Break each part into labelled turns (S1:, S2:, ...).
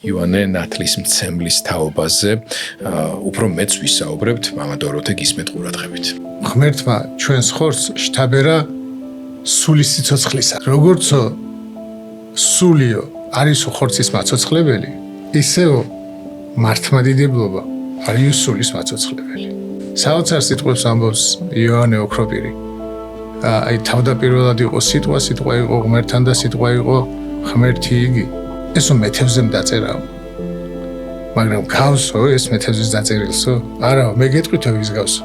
S1: იოანე ნათლისმცემლის თაობაზე უფრო მეც ვისაუბრებთ მამა დოროთე გისმენთ ყურადღებით.
S2: ღმერთმა ჩვენს ხორცს შთაბერა სული სიცოცხლისა. როგორც სულიო არის ხორცის მაცოცხლებელი, ისევ მართლმადიდებლობა არის სულის მაცოცხლებელი. საოცარ სიტყვებს ამბობს იოანე ოქროპირი. აი თავდაპირველად იყო სიტყვა იყო ღმერთთან და სიტყვა იყო ღმერთი იგი. ესო მეთევზემ დაწერაო. მაგრამ გავსო ეს მეთევზის დაწერილსო? არაო, მე გეტყვითო ვის გავსო.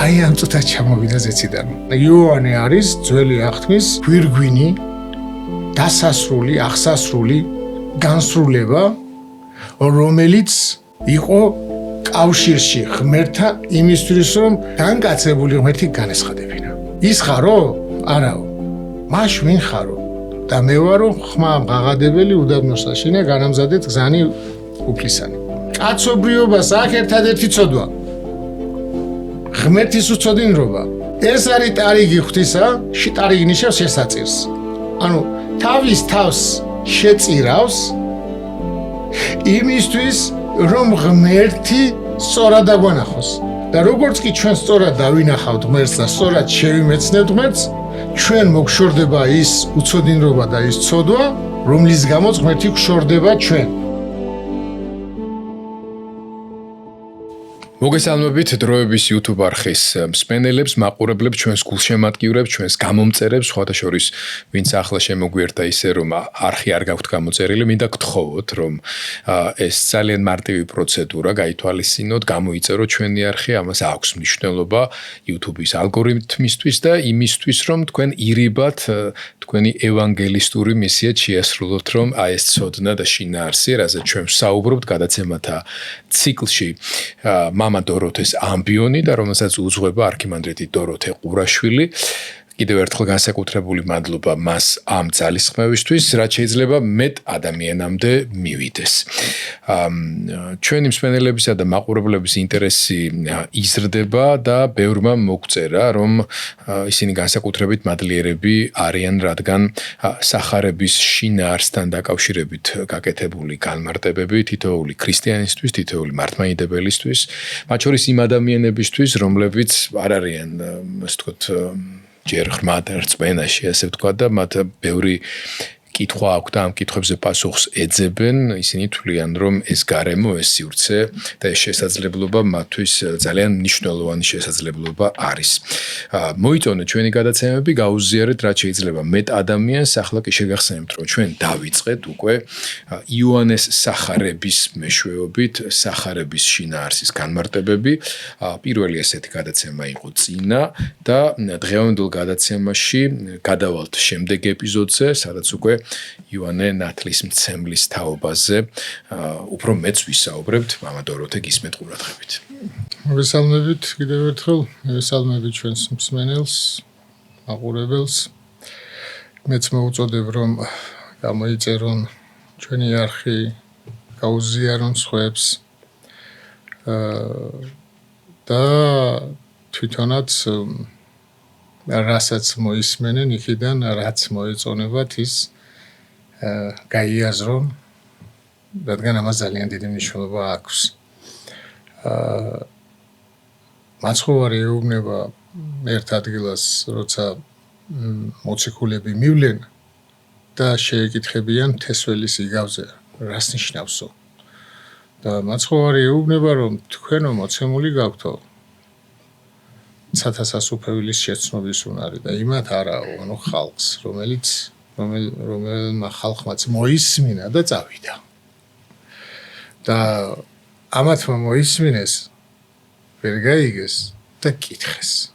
S2: აი ამ წუთად ჩამოვიდა ზეციდან. იოანე არის ძველი აღთქმის გვირგვინი, დასასრული, აღსასრული განსრულება, რომელიც იყო კავშირში ღმერთთან იმისთვის, რომ განკაცებული ღმერთი განესხადებინა. ის ხარო? არაო. მაშ ვინ ხარო? და მე ვარო ხმა მღაღადებელი უდაბნოსაშინე განამზადეთ გზანი უფლისანი. კაცობრიობას აქ ერთადერთი ცოდვა. ღმერთის უცოდინრობა. ეს არის ტარიგი ღვთისა, ტარიგი ნიშნავს შესაწირს. ანუ თავის თავს შეწირავს იმისთვის, რომ ღმერთი სწორად აგვანახოს. და როგორც კი ჩვენ სწორად დავინახავთ ღმერთს და სწორად შევიმეცნებთ ღმერთს, ჩვენ მოგშორდება ის უცოდინრობა და ის ცოდვა, რომლის გამოც ღმერთი გშორდება ჩვენ.
S1: მოგესალმებით დროების YouTube არხის მსმენელებს, მაყურებლებს, ჩვენს გულშემატკივრებს, ჩვენს გამომწერებს, სხვათა შორის, ვინც ახლა შემოგვიერთა ისე რომ არხი არ გაქვთ გამოწერილი, მინდა გთხოვოთ, რომ ეს ძალიან მარტივი პროცედურა გაითვალისწინოთ, გამოიწეროთ ჩვენი არხი, ამას აქვს მნიშვნელობა YouTube-ის ალგორითმისთვის და იმისთვის, რომ თქვენ ირიბად თქვენი ევანგელისტური მისიად შეასრულოთ, რომ აი ეს ცოდნა და შინაარსი, რაზეც ჩვენ ვსაუბრობთ გადაცემათა ციკლში, მამა დოროთეს ამბიონი და რომელსაც უძღვება არქიმანდრიტი დოროთე ყურაშვილი. კიდევ ერთხელ განსაკუთრებული მადლობა მას ამ ძალისხმევისთვის, რაც შეიძლება მეტ ადამიანამდე მივიდეს. ჩვენი მსმენელებისა და მაყურებლების ინტერესი იზრდება და ბევრმა მოგწერა, რომ ისინი განსაკუთრებით მადლიერები არიან, რადგან სახარების შინაარსთან დაკავშირებით გაკეთებული განმარტებები თითოეული ქრისტიანისთვის, თითოეული მართლმადიდებელისთვის, მათ შორის იმ ადამიანებისთვის, რომლებიც არ არიან, ასე ვთქვათ, ჯერ ღრმად რწმენაში, ასე ვთქვათ და მათ ბევრი კითხვა აქვს და ამ კითხვებზე პასუხს ეძებენ, ისინი თვლიან, რომ ეს გარემო, ეს სივრცე და ეს შესაძლებლობა მათთვის ძალიან მნიშვნელოვანი შესაძლებლობა არის. მოიწონეთ ჩვენი გადაცემები, გაუზიარეთ რაც შეიძლება მეტ ადამიანს, ახლა კი შეგახსენებთ, რომ ჩვენ დავიწყეთ უკვე იოანეს სახარების მეშვეობით, სახარების შინაარსის განმარტებები. პირველი ესეთი გადაცემა იყო წინა და დღევანდელ გადაცემაში გადავალთ შემდეგ ეპიზოდზე, სადაც უკვე იოანე ნათლისმცემლის თაობაზე უფრო მეც ვისაუბრებთ მამა დოროთე გისმენთ ყურადღებით.
S2: მოგესალმებით კიდევ ერთხელ, მოგესალმებით ჩვენს მსმენელს, მაყურებელს. მეც მოვუწოდებ, რომ გამოიწერონ ჩვენი არხი, გაუზიარონ სხვებს და თვითონაც რასაც მოისმენენ, იქიდან რაც მოეწონებათ ის გაიაზრონ, რადგან ამას ძალიან დიდი მნიშვნელობა აქვს. მაცხოვარი ეუბნება ერთ ადგილას, როცა მოციქულები მივლენ და შეეკითხებიან თესველის იგავზე, რას ნიშნავსო? და მაცხოვარი ეუბნება, რომ თქვენო მოცემული გაქვთო ცათასასუფეველის შეცნობის უნარი და იმათ არაო, ანუ ხალხს, რომელმა ხალხმაც მოისმინა და წავიდა. და ამათმა მოისმინეს, ვერ გაიგეს და კითხეს.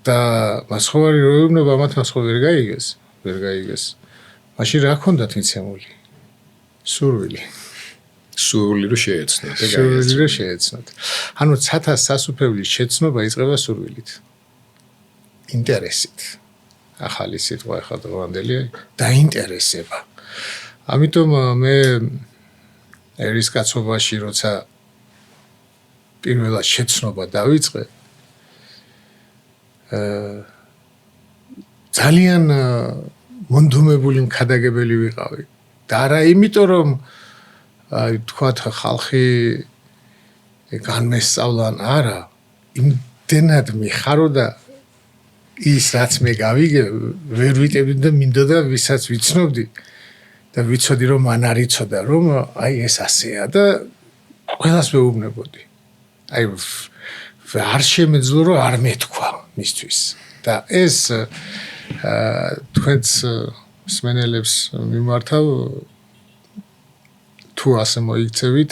S2: და მაცხოვარი ეუბნება, ამათმა სხვა ვერ გაიგეს. მაშინ რა ქონდათ მიცემული? სურვილი.
S1: სურვილი რო
S2: შეეცნოთ. ანუ ცათას სასუფეველის შეცნობა იწყება სურვილით. ინტერესით. ახალი სიტყვა ახლა დღევანდელი დაინტერესება. ამიტომ მე ერისკაცობაში როცა პირველად შეცნობა დავიწყე, ძალიან მონდომებული მქადაგებელი ვიყავი. და არა იმიტომ რომ თქვათ ხალხი განმესწავლან, არა, იმდენად მიხარო და ის რაც მე გავიგე, ვერ ვიტებდი და მინდოდა ვისაც ვიცნობდი და ვიცოდი რომ მან არ იცოდა რომ აი ეს ასეა და ყველას მეუბნებოდი. აი არ შემეძლო რომ არ მეთქვა მისთვის. და ეს თქვენს მსმენელებს მიმართავ თუ ასე მოიქცევით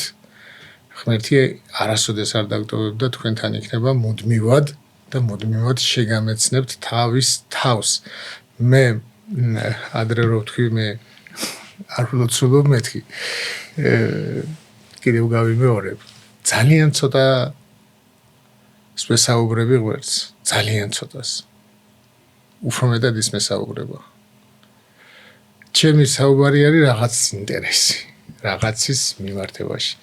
S2: ღმერთი არასოდეს არ დაგტოვებდა თქვენთან იქნება მუდმივად და მუდმივად შეგამეცნებთ თავის თავს. მე ადრე რო ვთქვი მე არ ვლოცულობ მეთქი კიდევ გავიმეორებ ძალიან ცოტა მესაუბრები ღმერთს ძალიან ცოტას უფრო მეტად ის მესაუბრება ჩემი საუბარი არის რაღაც ინტერესი რაღაცის მიმართებაში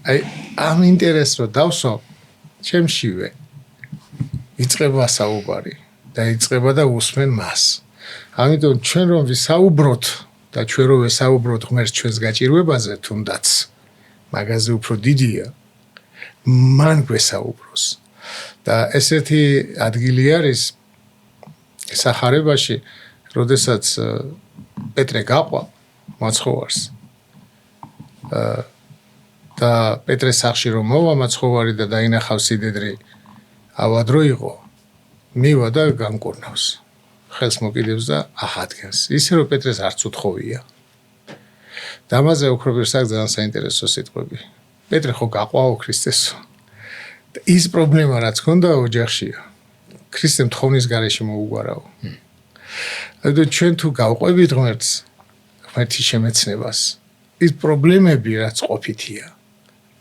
S2: აი ამ ინტერესს რო დავსო ჩემშივე იწყება საუბარი და იწყება და უსმენ მას ამიტომ ჩვენ რომ ვისაუბროთ და ჩვენ რომ ვესაუბროთ ღმერთს ჩვენს გაჭირვებაზე თუნდაც მაგაზე უფრო დიდია მან გვესაუბროს და ესეთი ადგილი არის სახარებაში როდესაც პეტრე გაყვა მაცხოვარს და პეტრეს სახში რომ მოვა მაცხოვარი და დაინახავს სიდედრი ავადრო იყო მივა და განკურნავს ხელს მოკიდებს და ახადგენს ისე რომ პეტრეს არც უთხოვია და ამაზე ოქროპირს აქვს ძალიან საინტერესო სიტყვები პეტრე ხო გაყვაო ქრისტესო და ის პრობლემა რაც ჰქონდა ოჯახშია ქრისტემ თხოვნის გარეშე მოუგვარაო და ჩვენ თუ გავყვებით ღმერთს ღმერთის შემეცნებას ის პრობლემები რაც ყოფითია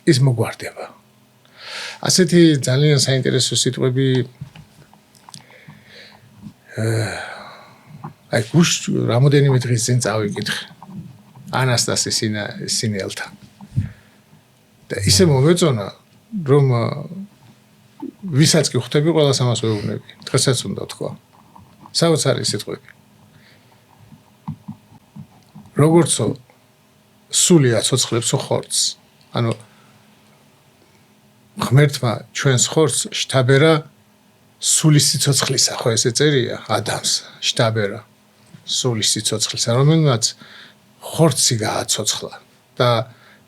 S2: ის მოგვარდება ასეთი ძალიან საინტერესო სიტყვები აი გუშ რამოდენიმე დღის წინ წავიკითხე ანასტასი სინელთან და ისე მომეწონა რომ ვისაც კი ხვდები ყველას ამას ვეუბნები დღესაც უნდა თქვა საოცარი სიტყვები როგორცო სული აცოცხლებს ხორცს ანუ ღმერთმა ჩვენს ხორცს შთაბერა სულის სიცოცხლისა ხო ესე წერია ადამიანს შთაბერა სულის სიცოცხლისა რომელმაც ხორცი გააცოცხლა და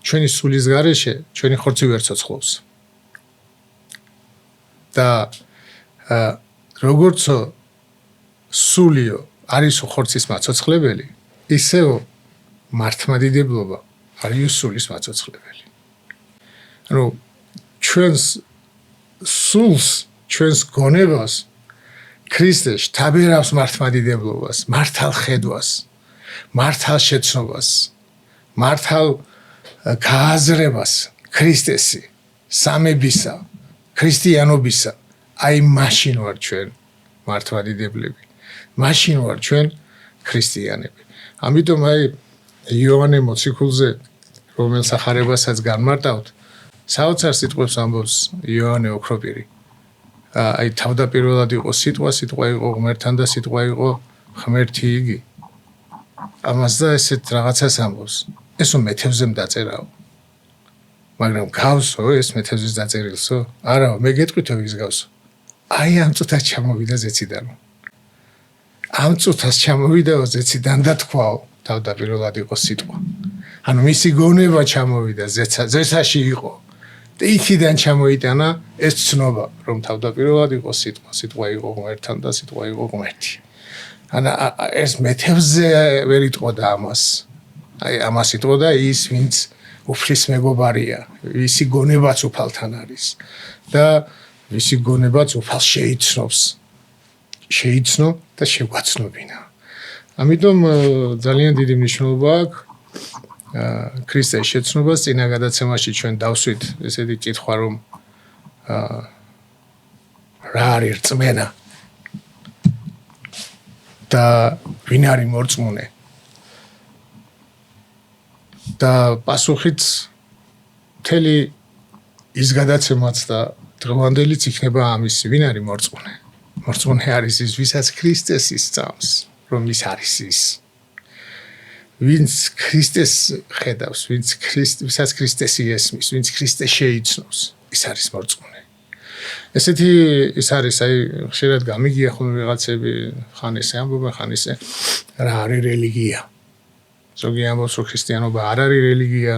S2: ჩვენი სულის გარეშე ჩვენი ხორცი ვერ ცოცხლობს და როგორც სულიო არის ხორცის მაცოცხლებელი ისევ მართლმადიდებლობა არის სულის მაცოცხლებელი ანუ ჩვენს სულს ჩვენს გონებას ქრისტე შთაბერავს მართლმადიდებლობას მართალ ხედვას მართალ შეცნობას მართალ გააზრებას ქრისტესი სამებისა ქრისტიანობისა აი მაშინ ვარ ჩვენ მართლმადიდებლები მაშინ ვარ ჩვენ ქრისტიანები ამიტომ აი იოანე მოციქულზე რომელ სახარებასაც განმარტავთ საოცარ სიტყვებს ამბობს იოანე ოქროპირი აი თავდაპირველად იყო სიტყვა იყო ღმერთთან და სიტყვა იყო ღმერთი იგი ამას და ესეთ რაღაცას ამბობს ესო მეთევზემ დაწერაო მაგრამ გავსო ეს მეთევზის დაწერილსო არა მე გეტყვითო ვის გავსო აი ამ წუთას ჩამოვიდა ზეციდან ამ წუთას ჩამოვიდაო ზეციდან და თქვაო თავდაპირველად იყო სიტყვა ანუ მისი გონება ჩამოვიდა ზეცაში იყო და იქიდან ჩამოიტანა ეს ცნობა რომ თავდაპირველად იყო სიტყვა იყო ღმერთთან და სიტყვა იყო ღმერთი ანა ეს მეთევზე ვერ იტყოდა ამას აი ამას იტყოდა ის ვინც უფლის მეგობარია ვისი გონებაც უფალთან არის და ვისი გონებაც უფალს შეიცნო და შეგვაცნობინა ამიტომ ძალიან დიდი მნიშვნელობა აქვს ქრისტეს შეცნობას წინა გადაცემაში ჩვენ დავსვით ესეთი კითხვა რომ რა არის რწმენა და ვინ არის მორწმუნე და პასუხიც მთელი ის გადაცემაც და დღევანდელიც იქნება ამის ვინ არის მორწმუნე მორწმუნე არის ის ვისაც ქრისტეს ისწავს რომ ის არის ის ვინც ქრისტეს ხედავს, ვისაც ქრისტესი ესმის, ვინც ქრისტეს შეიცნობს, ის არის მორწმუნე. ესეთი ის არის, აი, ხშირად გამიგია ხოლმე ვიღაცები, ხან ესე ამბობენ, ხან ესე რა არის რელიგია. ზოგი ამბობს, რომ ქრისტიანობა არ არის რელიგია.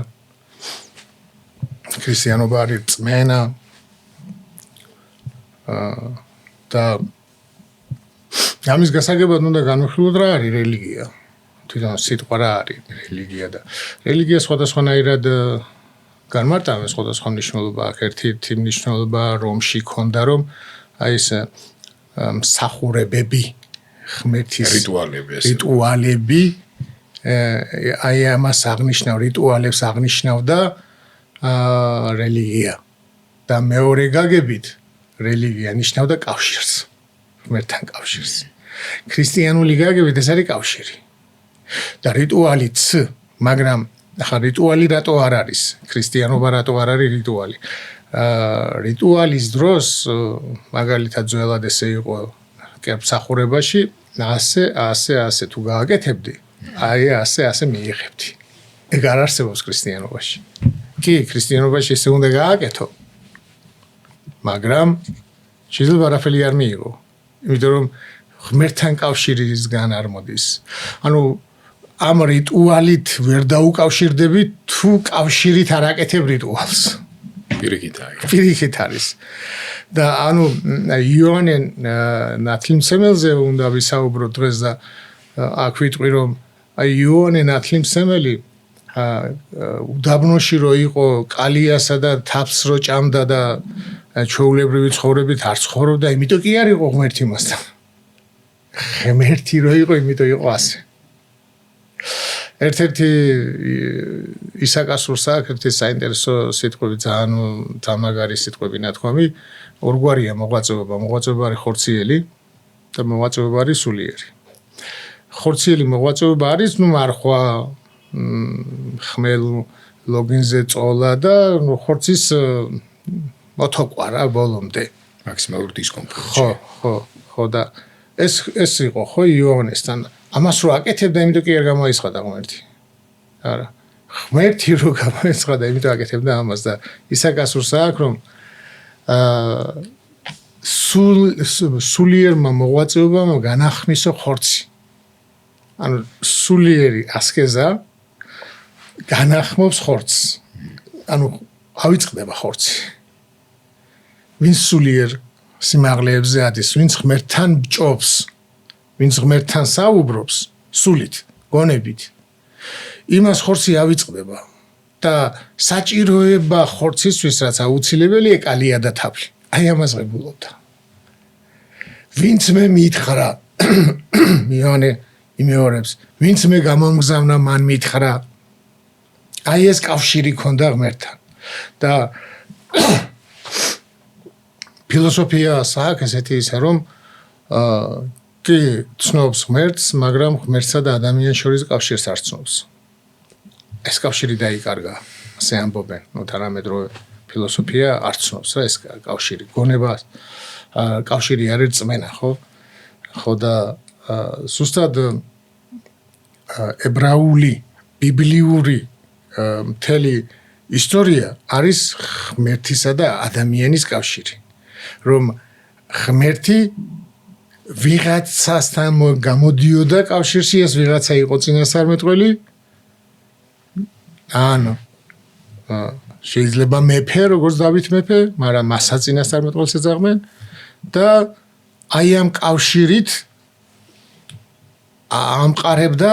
S2: ქრისტიანობა არის წმენა. და ამის გასაგებად უნდა განვიხილოთ რა არის რელიგია. თვითონ სიტყვა რა არის რელიგია და რელიგია სხვადასხვანაირად განმარტავენ სხვადასხვა მნიშვნელობა აქვს. ერთი მნიშვნელობა რომში ქონდა რომ აი ეს მსახურებები, ღმერთის რიტუალები აი ამას აღნიშნავ რიტუალებს აღნიშნავდა რელიგია და მეორე გაგებით რელიგია ნიშნავდა კავშირს, ღმერთთან კავშირს. ქრისტიანული გაგებით ეს არის კავშირი. და რიტუალიც, მაგრამ ახლა რიტუალი რატო არ არის? ქრისტიანობა რატო არ არის რიტუალი? რიტუალის დროს მაგალითად ძველად ესე იყო კერპსახურებაში, ასე თუ გააკეთებდი, აი ასე მიიღებდი. ეგ არ არსებობს ქრისტიანობაში. კი, ქრისტიანობაში ესე უნდა გააკეთო. მაგრამ შეიძლება არაფერი არ მიიღო. იმიტომ რომ ღმერთთან კავშირისგან არ მოდის. ანუ ამ რიტუალით ვერ დაუკავშირდები თუ კავშირით არ აკეთებ რიტუალს. პირიქით არის. და ანუ იოანე ნათლიმცემელზე უნდა ვისაუბროთ დღეს და აქ ვიტყვი რომ აი იოანე ნათლიმცემელი უდაბნოში რო იყო კალიასა და თაფს რო ჭამდა და ჩვეულებრივი ცხოვრებით არ ცხოვრობდა, იმიტომ კი არ იყო ღმერთი მასთან. ღმერთი რო იყო, იმიტომ იყო ასე. ერთ-ერთი ისაკ ასურს აქვს ერთი საინტერესო სიტყვები, ძალიან თამაგარი სიტყვები ნათქვამი, ორგვარია მოღვაწეობა. მოღვაწეობა არის ხორციელი და მოღვაწეობა არის სულიერი. ხორციელი მოღვაწეობა არის, მარხვა, ხმელ ლოგინზე წოლა და ხორცის მოთოყვა რა ბოლომდე.
S1: მაქსიმალური დისკომფორტი.
S2: ხო და ეს იყო ხო იოანესთან. ამას რო აკეთებდა, იმიტომ კი არ გამოიცხადა ღმერთი. არა. ღმერთი რო გამოიცხადა, იმიტომ აკეთებდა ამას და ისაკ ასურს აქვს რომ სულიერმა მოღვაწეობამ განახმისო ხორცი. ანუ სულიერი ასკეზა განახმობს ხორცს. ანუ ავიწყდება ხორცი. ვინც სულიერ სიმაღლეებზე ადის, ვინც ღმერთთან ბჭობს, ვინც ღმერთთან საუბრობს, სულით, გონებით, იმას ხორცი ავიწყდება და საჭიროება ხორცისთვის, რაც აუცილებელია, კალია და თაფლი. აი ამას ღებულობდა. ვინც მე მითხრა, იოანე იმეორებს, ვინც მე გამომგზავნა, მან მითხრა. აი ეს კავშირი ქონდა ღმერთთან. და ფილოსოფიას აქვს ესეთი ისე რომ კი ცნობს ღმერთს, მაგრამ ღმერთსა და ადამიანს შორის კავშირს არ ცნობს. ეს კავშირი დაიკარგა, ასე ამბობენ. თანამედროვე ფილოსოფია არ ცნობს რა ეს კავშირი. გონება კავშირი არის წმენა, ხო? ხო და ზუსტად ებრაული, ბიბლიური მთელი ისტორია არის ღმერთისა და ადამიანის კავშირი. რომ ღმერთი ვიღაცასთან გამოდიოდა კავშირში, ეს ვიღაცა იყო წინასწარმეტყველი. ანუ შეიძლება მეფე, როგორც დავით მეფე, მაგრამ მასაც წინასწარმეტყველს ეძახდნენ და აი ამ კავშირით ამყარებდა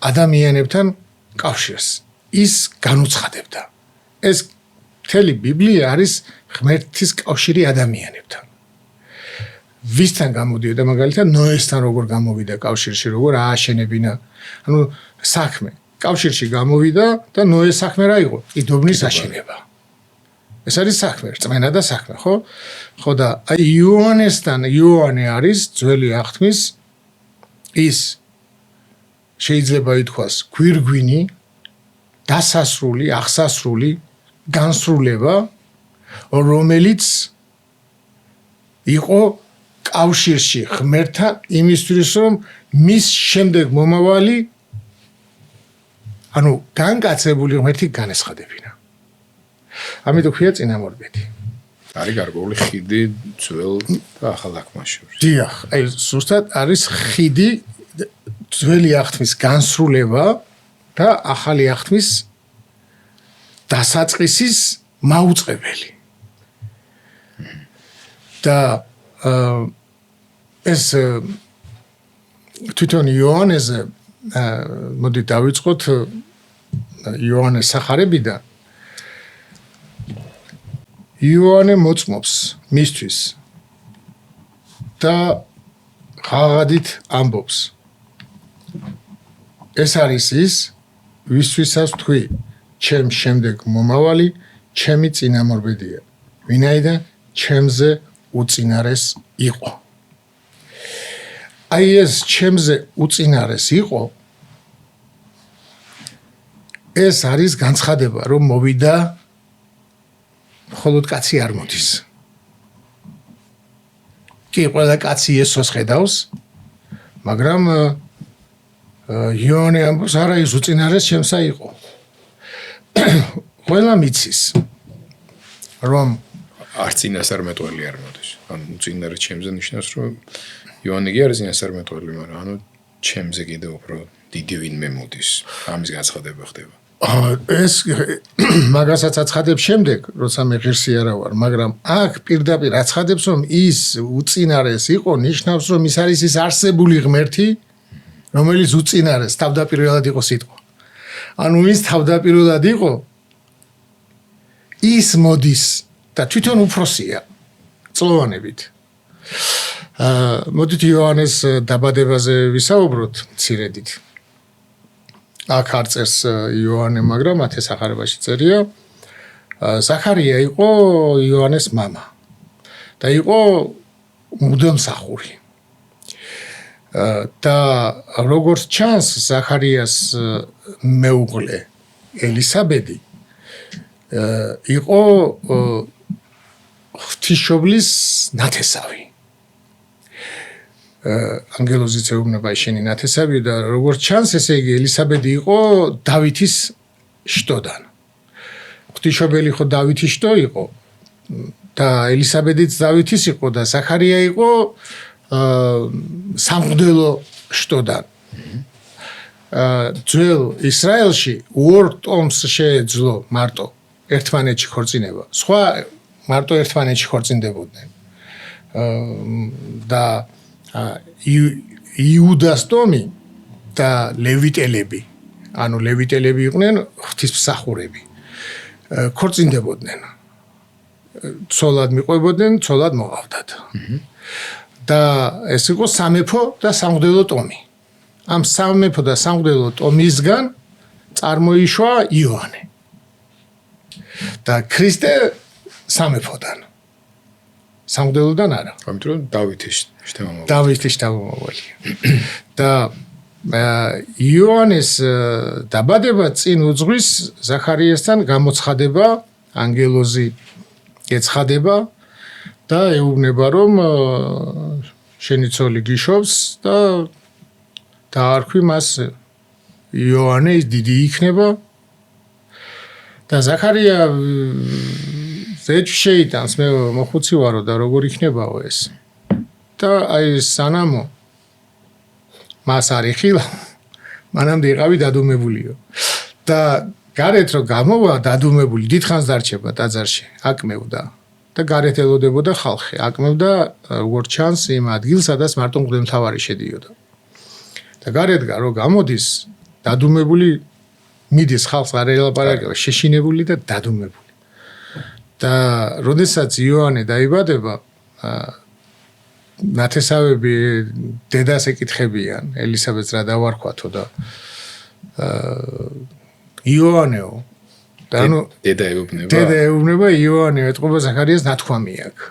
S2: ადამიანებთან კავშირს. ის განუცხადებდა. ეს მთელი ბიბლია არის ღმერთის კავშირი ადამიანებთან. ვისთან გამოდიოდა მაგალითად ნოესთან როგორ გამოვიდა კავშირში, როგორ ააშენებინა. ანუ საქმე კავშირში გამოვიდა და ნოეს საქმე რა იყო? კიდობნის აშენება. ეს არის საქმე, რწმენა და საქმე, ხო? ხო და აი იოანესთან, იოანე არის ძველი აღთქმის ის შეიძლება ითქვას გვირგვინი, დასასრული, აღსასრული განსრულება, რომელიც იყო კავშირში ღმერთთან იმისთვის, რომ მის შემდეგ მომავალი ანუ განკაცებული ღმერთი განესხადებინა. ამიტომ ქვია წინამორბედი.
S1: არის გარკვეული ხიდი ძველ და ახალ აღთქმას შორის.
S2: დიახ, აი ზუსტად არის ხიდი ძველი აღთქმის განსრულება და ახალი აღთქმის დასაწყისის მაუწყებელი. და ეს თვითონ იოანეზე მოდი დავიწყოთ იოანეს სახარებიდან. იოანე მოწმობს მისთვის და ღაღადით ამბობს. ეს არის ის, ვისთვისაც თქვი, ჩემ შემდეგ მომავალი, ჩემი წინამორბედია, ვინაიდან ჩემზე უწინარეს იყო. აი ეს ჩემზე უწინარეს იყო, ეს არის განცხადება, რომ მოვიდა მხოლოდ კაცი არ მოდის. კი, ყველა კაცი ესოს ხედავს, მაგრამ იოანე ამბობს, არა ის უწინარეს ჩემსა იყო. ყველა მიცის, რომ
S1: არ წინასწარმეტყველი არ მოდის. ანუ უწინარეს ჩემზე ნიშნავს, რომ იოანე კი არის წინასწარმეტყველი, მაგრამ ანუ ჩემზე კიდევ უფრო დიდი ვინმე მოდის. ამის განცხადება ხდება.
S2: ეს მაგასაც აცხადებს შემდეგ, როცა მე ღირსი არა ვარ, მაგრამ აქ პირდაპირ აცხადებს, რომ ის უწინარეს იყო, ნიშნავს, რომ ის არის ის არსებული ღმერთი, რომელიც უწინარეს თავდაპირველად იყო სიტყვა. ანუ ის თავდაპირველად იყო, ის მოდის და თვითონ უფროსია წლოვანებით. მოდით იოანეს დაბადებაზე ვისაუბროთ მცირედით. აქ არ წერს იოანე, მაგრამ მათე სახარებაში წერია. ზაქარია იყო იოანეს მამა და იყო მუდელმსახური. და როგორც ჩანს, ზაქარიას მეუღლე ელისაბედი იყო ღვთისმშობლის ნათესავი. ანგელოზიც ეუბნება შენი ნათესავი და როგორც ჩანს, ესე იგი ელისაბედი იყო დავითის შტოდან. ღვთისმშობელი ხო დავითის შტო იყო და ელისაბედიც დავითის იყო და ზაქარია იყო სამღვდელო შტოდან. ძველ ისრაელში ორ ტომს შეეძლო მარტო ერთმანეთში ქორწინება. სხვა მარტო ერთმანეთში ქორწინდებოდნენ. და იუდას ტომი და ლევიტელები, ანუ ლევიტელები იყვნენ ღვთისმსახურები. ქორწინდებოდნენ. ცოლად მიყვებოდნენ, ცოლად მოყავდათ. და ეს იყო სამეფო და სამღვდელო ტომი. ამ სამეფო და სამღვდელო ტომისგან წარმოიშვა იოანე. და ქრისტე სამეფოდან. სამღვდელოდან არა.
S1: ამიტომ დავითის შთამომავალი.
S2: დავითის შთამომავალი. და იოანეს დაბადება წინ უძღვის ზაქარიასთან გამოცხადება, ანგელოზი ეცხადება და ეუბნება, რომ შენი ცოლი გიშობს და დაარქვი მას იოანე, ის დიდი იქნება. და ზაქარია ზეჭვ შეიტანს, მე მოხუცი ვარო და როგორ იქნებაო ეს. და აი სანამო მას არ იხილა, მანამდე იყავი დადუმებულიო. და გარეთ რომ გამოვა დადუმებული, დიდხანს დარჩება ტაძარში, აკმევდა. და გარეთ ელოდებოდა ხალხი, აკმევდა როგორც ჩანს იმ ადგილს, სადაც მარტო მღვდელმთავარი შედიოდა. და გარეთგა რომ გამოდის, დადუმებული მიდის ხალხს არ ელაპარაკება, შეშინებული და დადუმებული. და როდესაც იოანე დაიბადება, ნათესავები დედას ეკითხებიან, ელისაბედს რა დავარქვათო და იოანეო. და ანუ
S1: დედა ეუბნება.
S2: დედა ეუბნება იოანე, ეთყობა ზაქარიას ნათქვამი აქვს.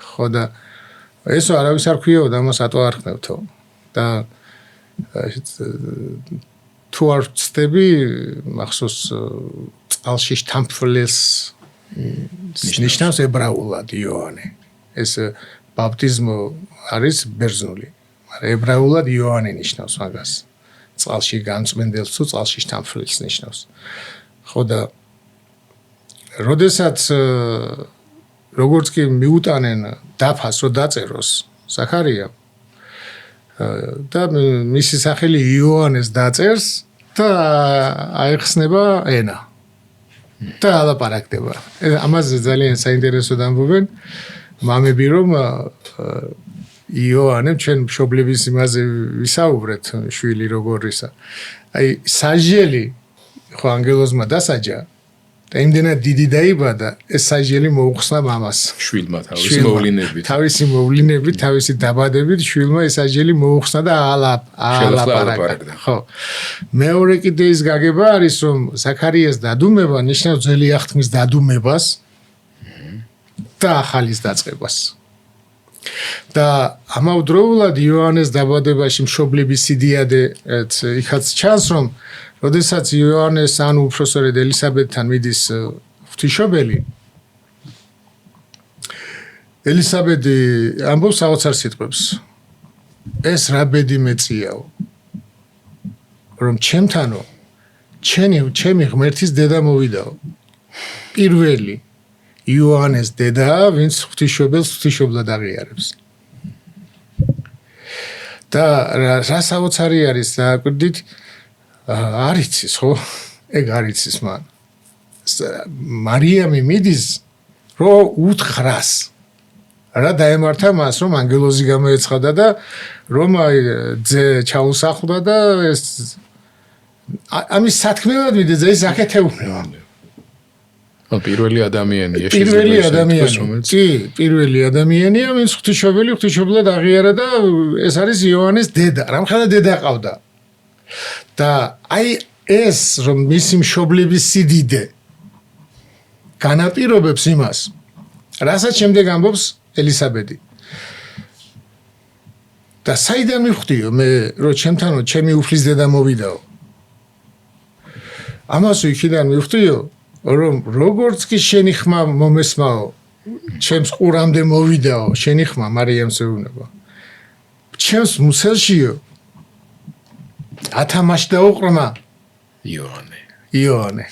S2: ხო და ესო არავის არ ქვიაო და მას ატო არ ხმევთო. და თუ არ ვწდები, მახსოვს წყალში შთამფლეს ნიშნავს ებრაულად იოანე. ეს ბაპტიზმო არის ბერძნული, მაგრამ ებრაულად იოანე ნიშნავს მაგას. წყალში განწმენდელს თუ წყალში შთამსვლელს ნიშნავს. ხო და როდესაც როგორც კი მიუტანენ დაფას რომ დაწეროს ზაქარია და მისი სახელი იოანეს დაწერს და აიხსნება ენა და ალაპარაკდება. ამაზე ძალიან საინტერესოდ ამბობენ მამები რომ იოანემ ჩვენ მშობლების იმაზე ვისაუბრეთ შვილი როგორ ისა. აი საჟელი ხო ანგელოზმა დასაჯა და იმდენად დიდი დაიბადა ეს საჟელი მოუხსნა მამას.
S1: შვილმა თავისი მოვლენებით.
S2: თავისი მოვლენებით, თავისი დაბადებით შვილმა ეს საჟელი მოუხსნა და ალაპარაკდა. ხო. მეორე კიდე ის გაგება არის რომ ზაქარიას დადუმება ნიშნავს ძველი აღთქმის დადუმებას და ახალის დაწყებას. და ამავდროულად იოანეს დაბადებაში მშობლების სიდიადე იქაც ჩანს რომ როდესაც იოანეს ანუ უფროსწორედ ელისაბედთან მიდის ღვთისმშობელი ელისაბედი ამბობს საოცარ სიტყვებს ეს რა ბედი მეწიაო რომ ჩემთანო ჩემი ღმერთის დედა მოვიდაო პირველი იოანეს დედა ვინც ღვთისმშობელს ღვთისმშობლად აღიარებს და რა საოცარი არის დააკვირდით არ იცის ხო ეგ არ იცის მან მარიამი მიდის რომ უთხრას რა დაემართა მას რომ ანგელოზი გამოეცხადა და რომ ძე ჩაუსახლდა და ეს ამის სათქმელად მიდის ეს აკეთებულა
S1: პირველი ადამიანია
S2: პირველი ადამიანი კი პირველი ადამიანია ვინც ღვთისმშობლად აღიარა და ეს არის იოანეს დედა რამხელა დედა ყავდა და აი ეს რომ მისი მშობლების სიდიდე განაპირობებს იმას რასაც შემდეგ ამბობს ელისაბედი და საიდან მივხვდიო მე რომ ჩემთანო ჩემი უფლის დედა მოვიდაო ამას იქიდან მივხვდიო რომ როგორც კი შენი ხმა მომესმაო ჩემს ყურამდე მოვიდაო შენი ხმა მარიამს ეუბნება ჩემს მუცელშიო ათამაშ დაუყრმა იოანე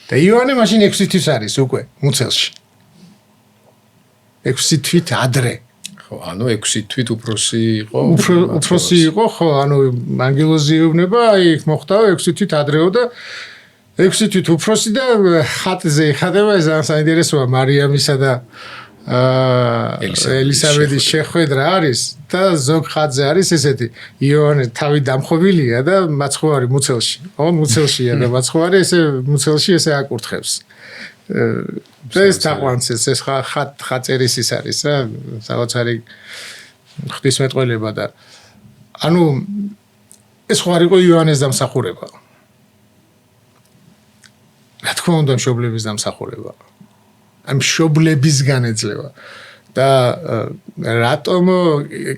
S2: და იოანე მაშინ 6 თვის არის უკვე მუცელში 6 თვით ადრე
S1: ხო ანუ 6 თვით უფროსი იყო
S2: უფროსი იყო ხო ანუ ანგელოზი ეუბნება აი მოხდაო 6 თვით ადრეო და 6 თვით უფროსი და ხატზე იხატება ეს საინტერესოა მარიამისა და ელისაბედის შეხვედრა არის და ზოგ ხატზე არის ესეთი იოანე თავი დამხობილია და მაცხოვარი მუცელში ხო მუცელშია და მაცხოვარი ესე მუცელში ესე აკურთხებს ეს თაყვანცეს ეს ხაწერის ის არის რა საოცარი ღვთისმეტყველება და ანუ ეს ხო არ იყო იოანეს დამსახურება რა თქმა უნდა მშობლების დამსახურება ამ მშობლებისგან ეძლევა და რატომ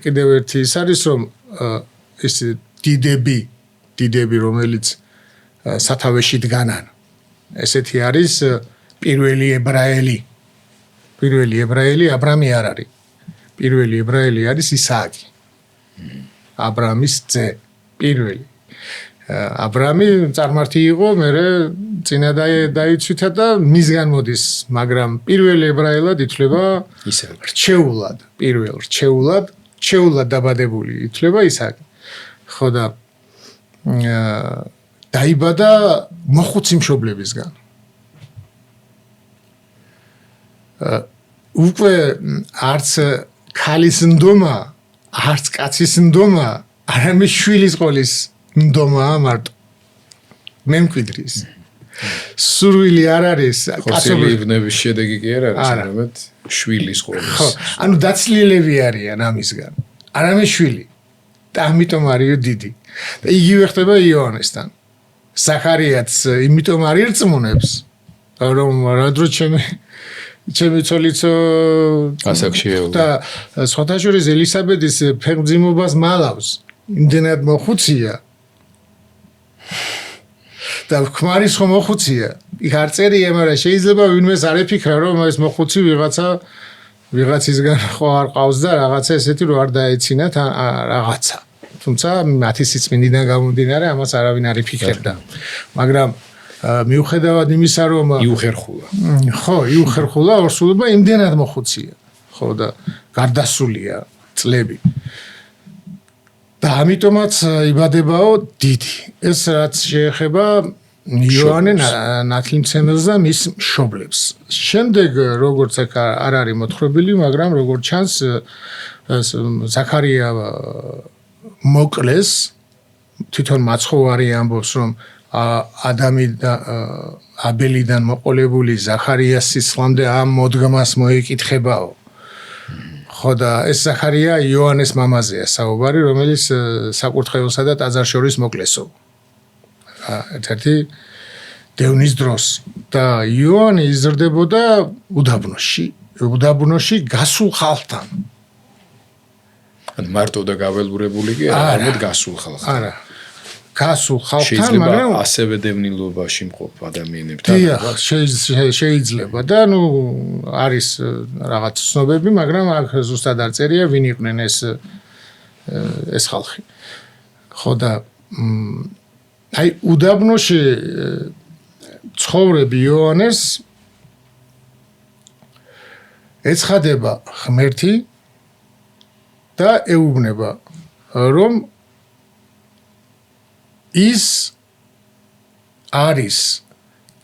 S2: კიდევ ერთი ის არის რომ ეს დიდები რომელიც სათავეში დგანან ესეთი არის პირველი ებრაელი აბრამი არ არის პირველი ებრაელი არის ისააკი აბრამის ძე პირველი აბრამი წარმართი იყო მერე წინა დაიცვითა და მისგან მოდის მაგრამ პირველ ებრაელად ითვლება რჩეულად რჩეულად დაბადებული ითვლება ისააკი ხო და დაიბადა მოხუცი მშობლებისგან უკვე არც ქალის ნდომა არც კაცის ნდომა არამედ შვილის ყოლის ნდომა მარტო მე მკვიდრის სურვილი არ არის
S1: კაცობრიობის შედეგი კი არ არის არამედ შვილის ყოლის
S2: ხო ანუ დაცლილები არიან ამისგან არამედ შვილი და ამიტომ არისო დიდი და იგივე ხდება იოანესთან ზაქარიაც იმიტომ არ ირწმუნებს რომ რა დრო ჩემი ცოლიცო
S1: ასაკშია
S2: და სხვათა შორის ელისაბედის ფეხმძიმობას მალავს იმდენად მოხუცია და ქმარის ხომ მოხუცია იქ არ წერია მაგრამ შეიძლება ვინმეს არ ეფიქრა რომ ეს მოხუცი ვიღაცისგან ხო არ ყავს და რაღაცა ესეთი რომ არ დაეცინათ რაღაცა თუმცა მათი სიწმინდიდან გამომდინარე ამას არავინ არ იფიქრებდა მაგრამ მიუხედავად იმისა რომ
S1: იუხერხულა
S2: ხო იუხერხულა ორსულობა იმდენად მოხუცია ხო და გარდასულია წლები და ამიტომაც იბადებაო დიდი ეს რაც შეეხება იოანე ნათლიმცემელს და მის მშობლებს შემდეგ როგორც არ არის მოთხრობილი მაგრამ როგორც ჩანს ზაქარია მოკლეს თვითონ მაცხოვარი ამბობს რომ ადამი და აბელიდან მოყოლებული ზაქარიას სისხლამდე ამ მოდგმას მოეკითხებაო ხო და ეს ზაქარია იოანეს მამაზეა საუბარი რომელიც საკურთხეველსა და ტაძარს შორის მოკლესო ერთ-ერთი დევნის დროს და იოანე იზრდებოდა უდაბნოში გასულ ხალხთან
S1: ან მარტო და გაველურებული კი არა გასულ ხალხთან
S2: არა გასულ ხალხთან მაგრამ
S1: ასევე დევნილობაში მყოფ ადამიანებთან
S2: შეიძლება და ნუ არის რაღაც ცნობები მაგრამ აქ ზუსტად არ წერია ვინ იყვნენ ეს ხალხი ხო და აი უდაბნოში ცხოვრები იოანეს ეცხადება ღმერთი და ეუბნება რომ ის არის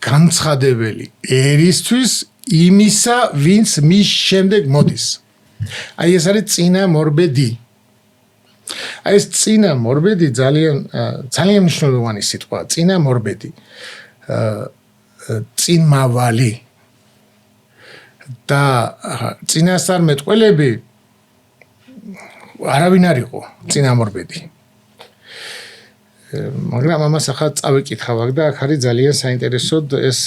S2: განცხადებელი ერისთვის იმისა ვინც მის შემდეგ მოდის აი ეს არის წინა მორბედი აი ეს წინა მორბედი ძალიან მნიშვნელოვანი სიტყვაა წინა მორბედი წინმავალი და წინასწარმეტყველები არავინ არ იყო წინამორბედი მაგრამ ამას ახლა წავიკითხავ აქ და აქ არის ძალიან საინტერესო ეს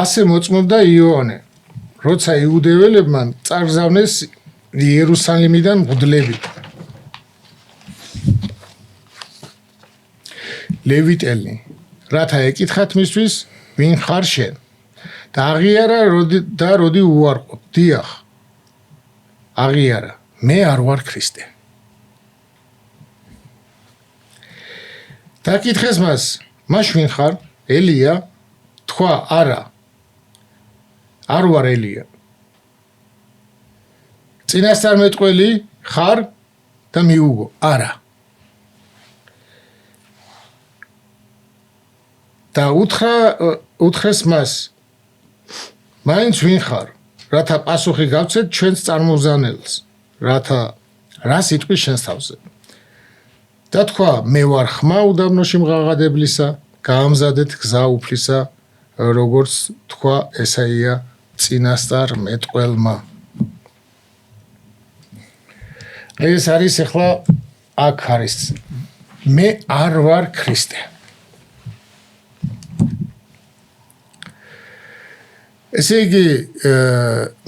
S2: ასე მოწმობდა იოანე როცა იუდეველებმა წარგზავნეს იერუსალიმიდან მღვდლები ლევიტელი რათა ეკითხათ მისთვის ვინ ხარ შენ და აღიარა როდი უარყოფ დიახ აღიარა მე არ ვარ ქრისტე დაკითხეს მას მაშ ვინ ხარ ელია თქვა არა არ ვარ ელია წინასწარმეტყველი ხარ და მიუგო არა და უთხრეს მას მაინც ვინ ხარ რათა პასუხი გავცეთ ჩვენს წარმოგზავნელს რათა რა სიტყვის შენს თავზე და თქვა მე ვარ ხმა უდაბნოში მღაღადებლისა გაამზადეთ გზა უფლისა როგორც თქვა ესაია წინასწარმეტყველმა ეს არის ახლა აქ არის მე არ ვარ ქრისტე ესე იგი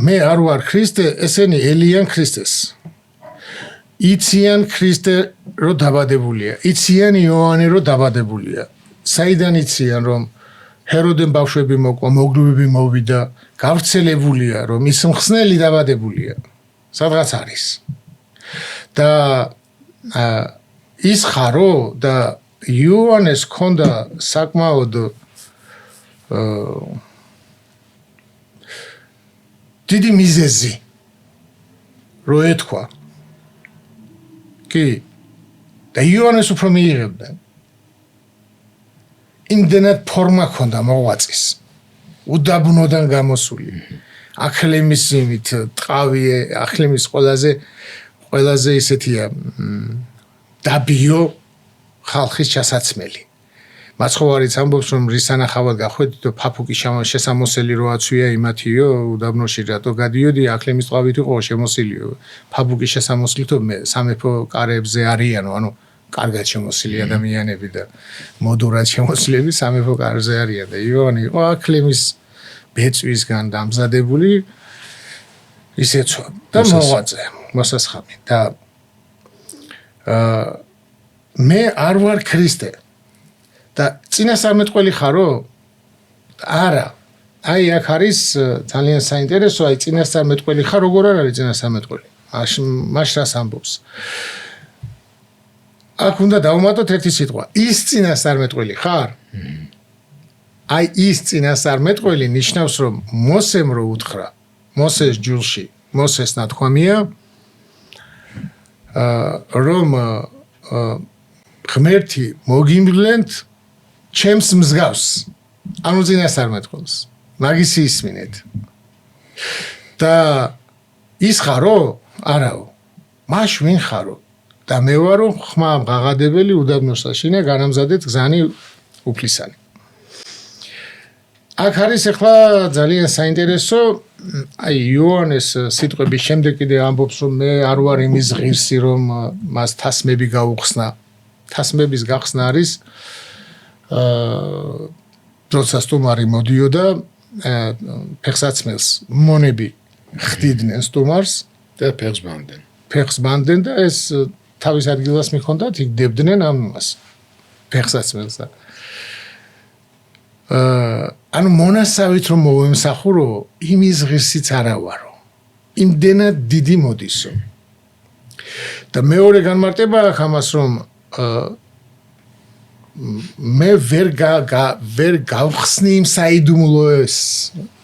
S2: მე არ ვარ ქრისტე ესენი ელიან ქრისტეს იციან ქრისტე რო დაბადებულია იციან იოანე რო დაბადებულია საიდან იციან რომ ჰეროდემ ბავშვები მოკვა მოგროვები მოვიდა გავრცელებულია რომ ის მხსნელი დაბადებულია სადღაც არის და ის ხარო და იოანეს ქონდა საკმაოდ დიდი მიზეზი რო ეთქვა კი და იოანეს უფრო მიიღებდნენ იმდენად ფორმა ქონდა მოღვაწის უდაბნოდან გამოსული ახლემის იმით ტყავი ახლემის ყველაზე ისეთია დაბიო ხალხის ჩასაცმელი მაცხოვარიც ამბობს რომ რის სანახავად გახვედით ფაფუკი შესამოსელი რო აცვია იმათიო უდაბნოში რატო გადიოდი ახლემის ტყავით იყო შემოსილიო ფაფუკი შესამოსლითო სამეფო კარებზე არიანო ანუ კარგად შემოსილი ადამიანები და მოდურად შემოსილები სამეფო კარზე არიან და იოანე იყო ახლემის ბეწვისგან დამზადებული ისეცო და მოღვაწე მოსასხამი და მე არ ვარ ქრისტე და წინასწარმეტყველი ხარო? არა. აი აქ არის ძალიან საინტერესო, აი წინასწარმეტყველი ხარ, როგორ არ არის წინასწარმეტყველი? მაშ რას ამბობს? აქ უნდა დავუმატოთ ერთი სიტყვა. ის წინასწარმეტყველი ხარ? აი ის წინასწარმეტყველი ნიშნავს, რომ მოსემ რო უთხრა, მოსეს ჯულში, მოსეს ნათქვამია, რომ ღმერთი მოგიმვლენთ ჩემს მსგავს. ანუ წინასწარმეტყველს. მაგის ისმინეთ. და ის ხარო? არაო. მაშ ვინ ხარო? და მე ვარო ხმამ ღაღადებელი უდაბნოსაშინა განამზადეთ გზანი უფლისანი. აქ არის ახლა ძალიან საინტერესო, აი იოანეს სიტყვების შემდეგ კიდე ამბობს, რომ მე არ ვარ იმის ღირსი, რომ მას თასმები გაუხსნა. თასმების გახსნა არის როცა სტუმარი მოდიოდა ფეხსაცმელს მონები ხდიდნენ სტუმარს
S1: და ფეხს ბანდნენ და ეს თავის ადგილას
S2: მიხონდათ, იქ დებდნენ ამას ფეხსაცმელსა. ანუ მონასავით რომ მოვემსახურო, იმის ღირსიც არა ვარო. იმდენად დიდი მოდისო. და მეორე განმარტება აქვს ამას, რომ მე ვერ გავხსნი იმ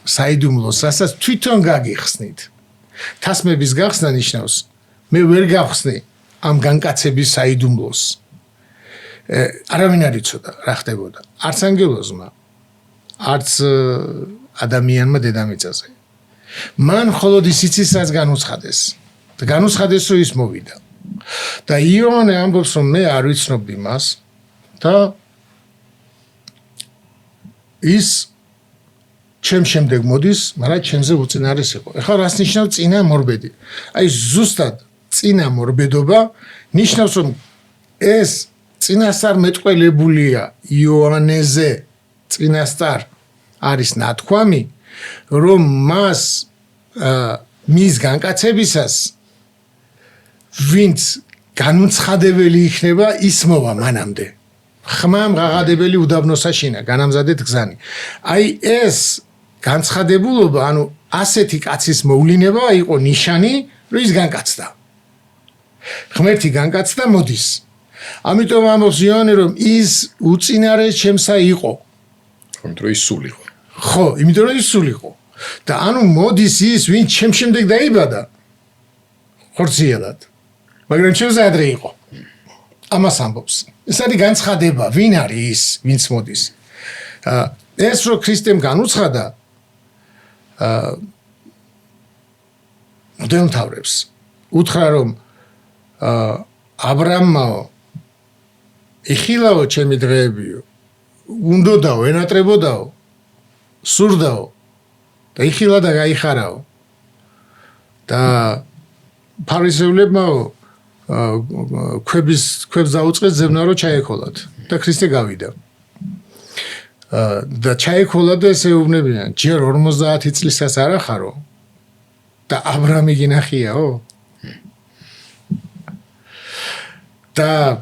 S2: საიდუმლოს, რასაც თვითონ გაგიხსნით. თასმების გახსნა ნიშნავს, მე ვერ გავხსნი ამ განკაცების საიდუმლოს. არავინ არ იცოდა რა ხდებოდა. არც ანგელოზმა, არც ადამიანმა დედამიწაზე. მან მხოლოდ ის იცის, რაც განუცხადეს. და განუცხადეს, რომ ის მოვიდა. და იოანე ამბობს, რომ მე არ ვიცნობდი მას და ის ჩემ შემდეგ მოდის, მაგრამ ჩემზე უწინარეს იყო. ეხლა რას ნიშნავს წინა მორბედი? აი ზუსტად წინა მორბედობა ნიშნავს, რომ ეს წინასწარმეტყველებულია იოანეზე, წინასწარ არის ნათქვამი, რომ მას მის განკაცებისას ვინც განმცხადებელი იქნება, ის მოვა მანამდე. ხმამ ღაღადებელი უდაბნოსაშინა განამზადეთ გზანი. აი ეს განცხადებულობა, ანუ ასეთი კაცის მოვლინება იყო ნიშანი, რომ ის განკაცდა. ღმერთი განკაცდა, მოდის. ამიტომ ამბობს იოანე, რომ ის უწინარეს ჩემსა იყო.
S1: იმიტომ რომ ის სულ იყო.
S2: ხო, იმიტომ რომ ის სულ იყო. და ანუ მოდის ის, ვინც ჩემ შემდეგ დაიბადა. ხორციელად. მაგრამ ჩემზე ადრე იყო. ამას ამბობს. ეს არის განცხადება, ვინ არის ის, ვინც მოდის. ეს რო ქრისტემ განუცხადა მღვდელმთავრებს, უთხრა რომ აბრამაო, იხილაო ჩემი დღეებიო, უნდოდაო, ენატრებოდაო, სურდაო და იხილა და გაიხარაო. და ფარისევლებმაო ქვებს დაუწყეს ზებნა რომ ჩაეკოლათ და ქრისტე გავიდა. და ჩაეკოლა და ესე უვნებიან, ჯერ 50 წლისაც არ ახარო და აბრამი გინახიაო. და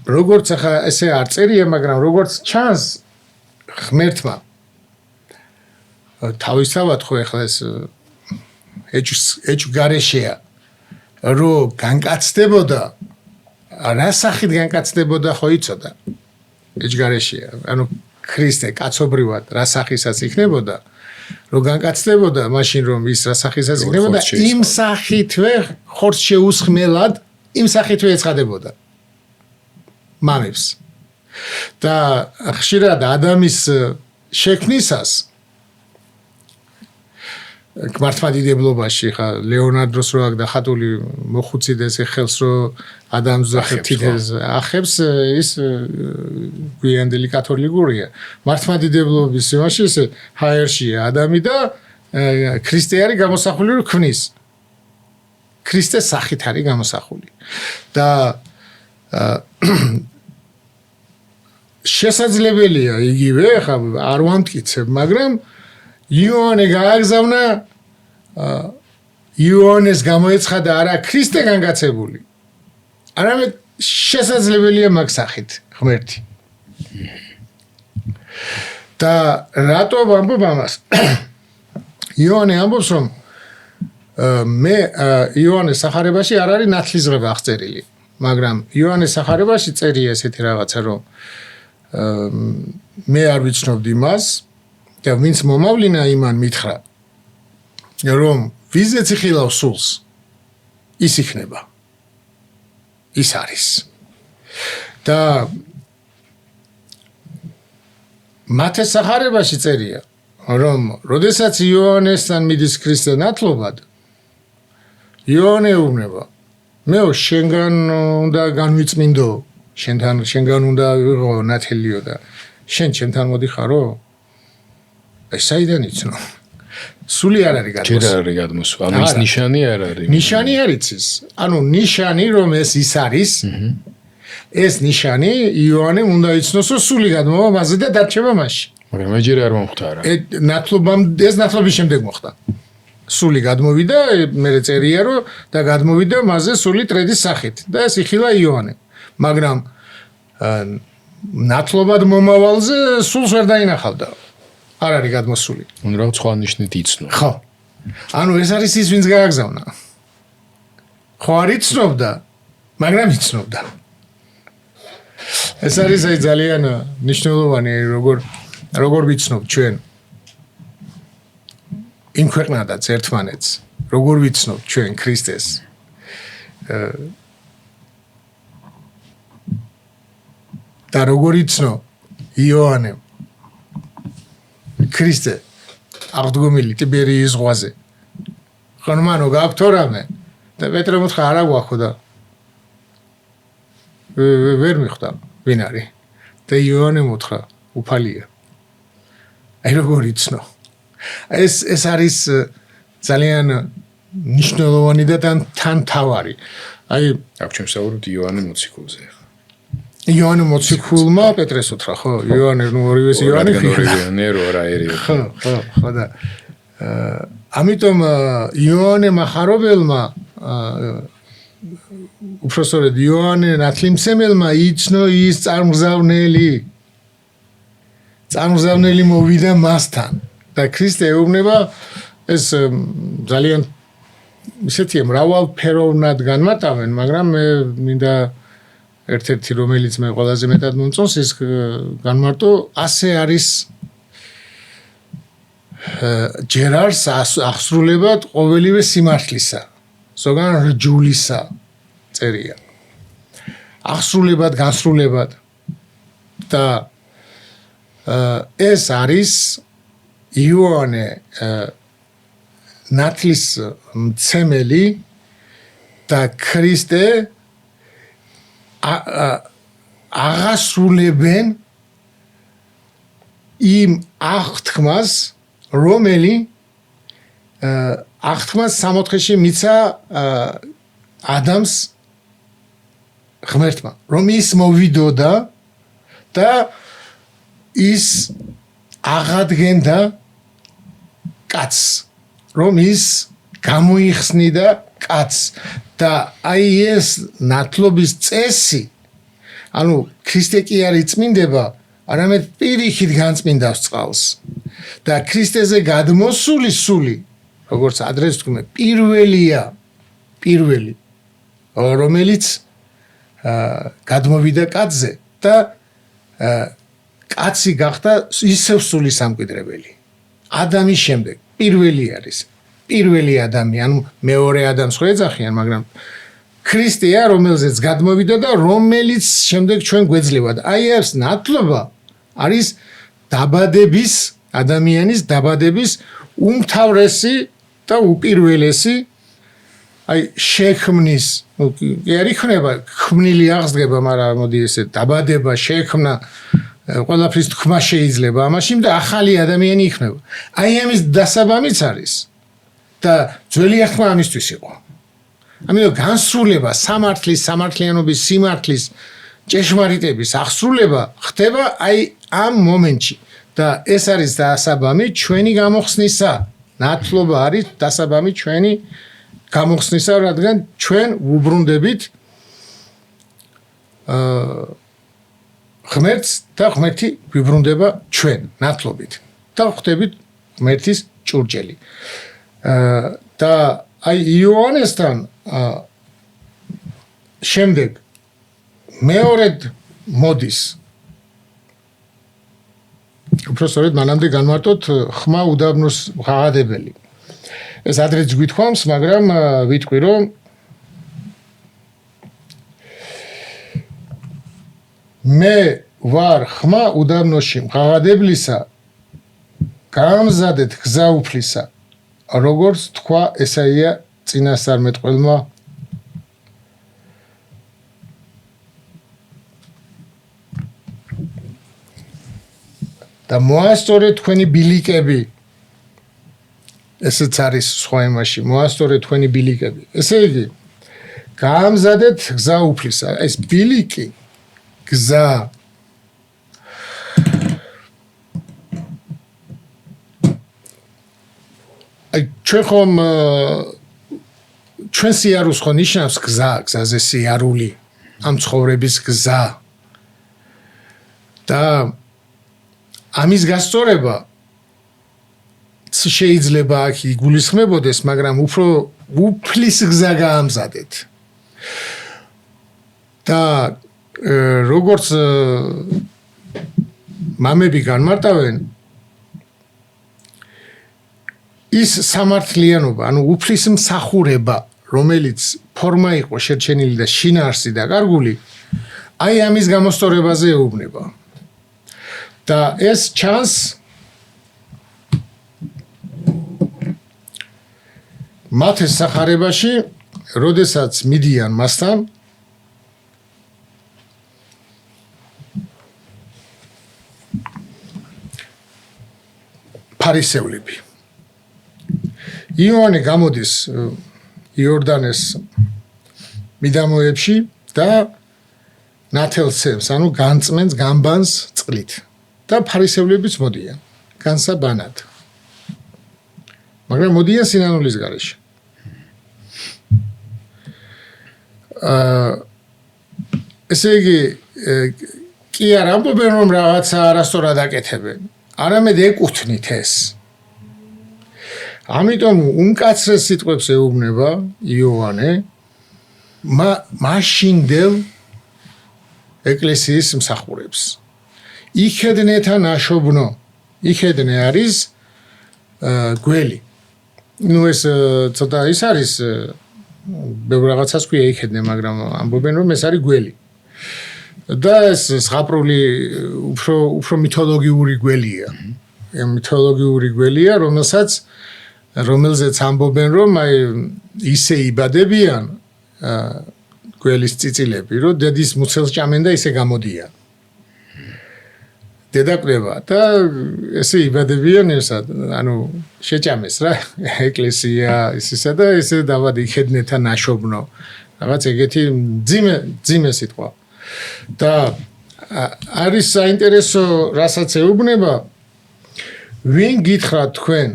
S2: როგორც ახლა ესე არ წერია, მაგრამ როგორც ჩანს ღმერთმა თავისთავად ხო ახლა ეს ეჭვ გარეშეა, რომ განკაცდებოდა, რა სახით განკაცდებოდა ხო იცოდა. ეჭვ გარეშეა, ანუ ქრისტე კაცობრიად რა სახისაც იქნებოდა, რომ განკაცდებოდა, მაშინ რომ ის რა სახისაც იქნებოდა, იმ სახითვე ხორცს შეუსხმელად, იმ სახითვე ეცხადებოდა მამებს. და ხშირად ადამიანის შექმნისას მართლმადიდებლობაში ხა ლეონარდოს რო აქ და ხატული მოხუციდეს ხელს რო ადამიანს თითეს ახებს, ის გვიანდელი კათოლიკურია. მართლმადიდებლობის იმაში ეს ჰაერშია ადამი და ქრისტე არის გამოსახული რო ქმნის. ქრისტეს სახით არის გამოსახული. და შესაძლებელია იგივე, ხა არ ვამტკიცებ, მაგრამ იოანე გააგზავნა, იოანეს გამოეცხადა არა ქრისტე განკაცებული, არამედ შესაძლებელია მაგ სახით ღმერთი. და რატო ვამბობ ამას? იოანე ამბობს რომ მე იოანეს სახარებაში არ არის ნათლისღება აღწერილი, მაგრამ იოანეს სახარებაში წერია ესეთი რაღაცა რომ მე არ ვიცნობდი მას და ვინც მომავლინა იმან მითხრა რომ ვიზეც იხილავს სულს ის იქნება ის არის და მათეს სახარებაში წერია რომ როდესაც იოანესთან მიდის ქრისტე ნათლობად იოანე უუბნება მეო შენგან უნდა განვიწმინდო შენგან უნდა ვიღო ნათელიო და შენ ჩემთან მოდიხარო აი საიდან იცნო სული არ არის გადმოსული
S1: ჯერ არ არის გადმოსული ანუ ის ნიშანი არ არის
S2: ნიშანი არ იცის ანუ ნიშანი რომ ეს ის არის ეს ნიშანი იოანემ უნდა იცნოს რომ სული გადმოვა მასზე და დარჩება მასში
S1: მაგრამ ჯერ არ მომხდარა
S2: ეს ნათლობის შემდეგ მოხდა სული გადმოვიდა მე წერია რომ და გადმოვიდა მასზე სული ტრედის სახით და ეს იხილა იოანემ მაგრამ ნათლობად მომავალზე სულს ვერ დაინახავდა არ არის გადმოსული
S1: ანუ რა სხვა ნიშნით იცნო
S2: ხო ანუ ეს არის ის ვინც გააგზავნა ხო არ იცნობდა მაგრამ იცნობდა ეს არის აი ძალიან მნიშვნელოვანი როგორ ვიცნობ ჩვენ იმ ქვეყნადაც ერთმანეთს როგორ ვიცნობ ჩვენ ქრისტეს და როგორ იცნო იოანემ ქრისტე აღდგომილი ტიბერიის ზღვაზე ხანმანო გაქვთო რამე და პეტრე მოთხა არა გვაქვს და ვერ მიხვდა ვინ არის და იოანე მოთხა უფალია აი როგორ იცნო ეს არის ძალიან მნიშვნელოვანი და თან თავარი აი
S1: აქ ჩვენ ვსაუბრობთ იოანე მოციქულზე
S2: იოანე მოციქულმა პეტრეს უთხრა ხო იოანე ნუ ორივეს იოანე
S1: ნერო რა ერი
S2: ხო და ამიტომ იოანე მახარებელმა უბრალოდ იოანე ნათლიმცემელმა იცნო ის წარმგზავნელი მოვიდა მასთან და ქრისტე ეუბნება ეს ძალიან ისეთი მრავალფეროვნად განმარტავენ მაგრამ მე მინდა ერთ-ერთი რომელიც მე ყველაზე მეტად მომწონს ის განმარტო ასე არის ჯერარს აღსრულებად ყოველივე სიმართლისა ზოგან რჯულისა წერია აღსრულებად განსრულებად და ეს არის იოანე ნათლის მცემელი და ქრისტე აღასრულებენ იმ აღთქმას რომელი აღთქმას სამოთხეში მიცა ადამიანს ღმერთმა რომ ის მოვიდოდა და ის აღადგენდა კაცს რომ ის გამოიხსნიდა კაცს და აი ეს ნათლობის წესი ანუ ქრისტე კი არ იწმინდება არამედ პირიქით განწმინდავს წყალს და ქრისტეზე გადმოსული სული როგორც ადრეს ვთქვი პირველი რომელიც გადმოვიდა კაცზე და კაცი გახდა ისევ სულის სამკვიდრებელი ადამის შემდეგ პირველი არის პირველი ადამი ანუ მეორე ადამიანს ხო ეძახიან მაგრამ ქრისტეა რომელზეც გადმოვიდა და რომელიც შემდეგ ჩვენ გვეძლევა და აი ეს ნათლობა არის დაბადების ადამიანის დაბადების უმთავრესი და უპირველესი აი შექმნის ну არ იქნება ქმნილი აღსდგება მაგრამ მოდი ესე დაბადება შექმნა ყველაფრის თქმა შეიძლება ამაში და ახალი ადამიანი იქნება აი ამის დასაბამიც არის და ძველი აღთქმა ამისთვის იყო ამიტომ განსრულება სამართლის სამართლიანობის სიმართლის ჭეშმარიტების აღსრულება ხდება აი ამ მომენტში და ეს არის დასაბამი ჩვენი გამოხსნისა ნათლობა არის დასაბამი ჩვენი გამოხსნისა რადგან ჩვენ ვუბრუნდებით ღმერთს და ღმერთი გვიბრუნდება ჩვენ ნათლობით და ხვდებით ღმერთის ჭურჭელი. და აი იოანესთან შემდეგ მეორედ მოდის უბრალოდ მანამდე განმარტოთ ხმა უდაბნოს ღაღადებელი. ეს ადრეც გვითხოვს, მაგრამ ვიტყვი რომ მე ვარ ხმა უდაბნოში ღაღადებლისა, გამზადეთ გზა უფლისა, როგორც თქვა ესაია წინასწარმეტყველმა. და მოასწორეთ თქვენი ბილიკები. ესეც არის სხვა იმაში, მოასწორეთ თქვენი ბილიკები. ესე იგი, გამზადეთ გზა უფლისა. ეს ბილიკი გზა ჩვენ ხომ ჩვენ სიარულს ხო ნიშნავს გზა, გზაზე სიარული, ამ ცხოვრების გზა. და ამის გასწორება შეიძლება აქ იგულისხმებოდეს, მაგრამ უფრო უფლის გზა გაამზადეთ. და როგორც მამები განმარტავენ, ის სამართლიანობა, ანუ უფლის მსახურება, რომელიც ფორმა იყო შერჩენილი და შინაარსი და კარგული, აი ამის გამოსწორებაზე ეუბნება. და ეს ჩანს მათეს სახარებაში, როდესაც მიდიან მასთან ფარისევლები. იოანე გამოდის იორდანეს მიდამოებში და ნათელსებს, ანუ განწმენს, გამბანს წყლით. და ფარისევლებიც მოდიან განსაბანად. მაგრამ მოდიან სინანულის გარეშე. ესე იგი, კი არ ამბობენ რომ რაღაცა არასწორად აკეთებენ, არამედ ეკუთვნით ეს. ამიტომ უმკაცრეს სიტყვებს ეუბნება იოანე მაშინდელ ეკლესიის მსახურებს. იხედნეთა ნაშობნო. იხედნე არის გველი. ნუ ეს ცოტა ის არის ბევრ რაღაცას ქვია იხედნე, მაგრამ ამბობენ რომ ეს არის გველი. და ეს ზღაპრული უფრო მითოლოგიური გველია. მითოლოგიური გველია, რომელზეც ამბობენ რომ აი ისე იბადებიან გველის წიწილები, რომ დედის მუცელს ჭამენ და ისე გამოდიან. დედა კვდება და ესე იბადებიან ესად, ანუ შეჭამეს რა ეკლესია ისისა და ესე დავად იხედნეთა ნაშობნო. რაღაც ეგეთი ძიმე სიტყვა. და არის საინტერესო, რასაც ეუბნება, ვინ გითხრათ თქვენ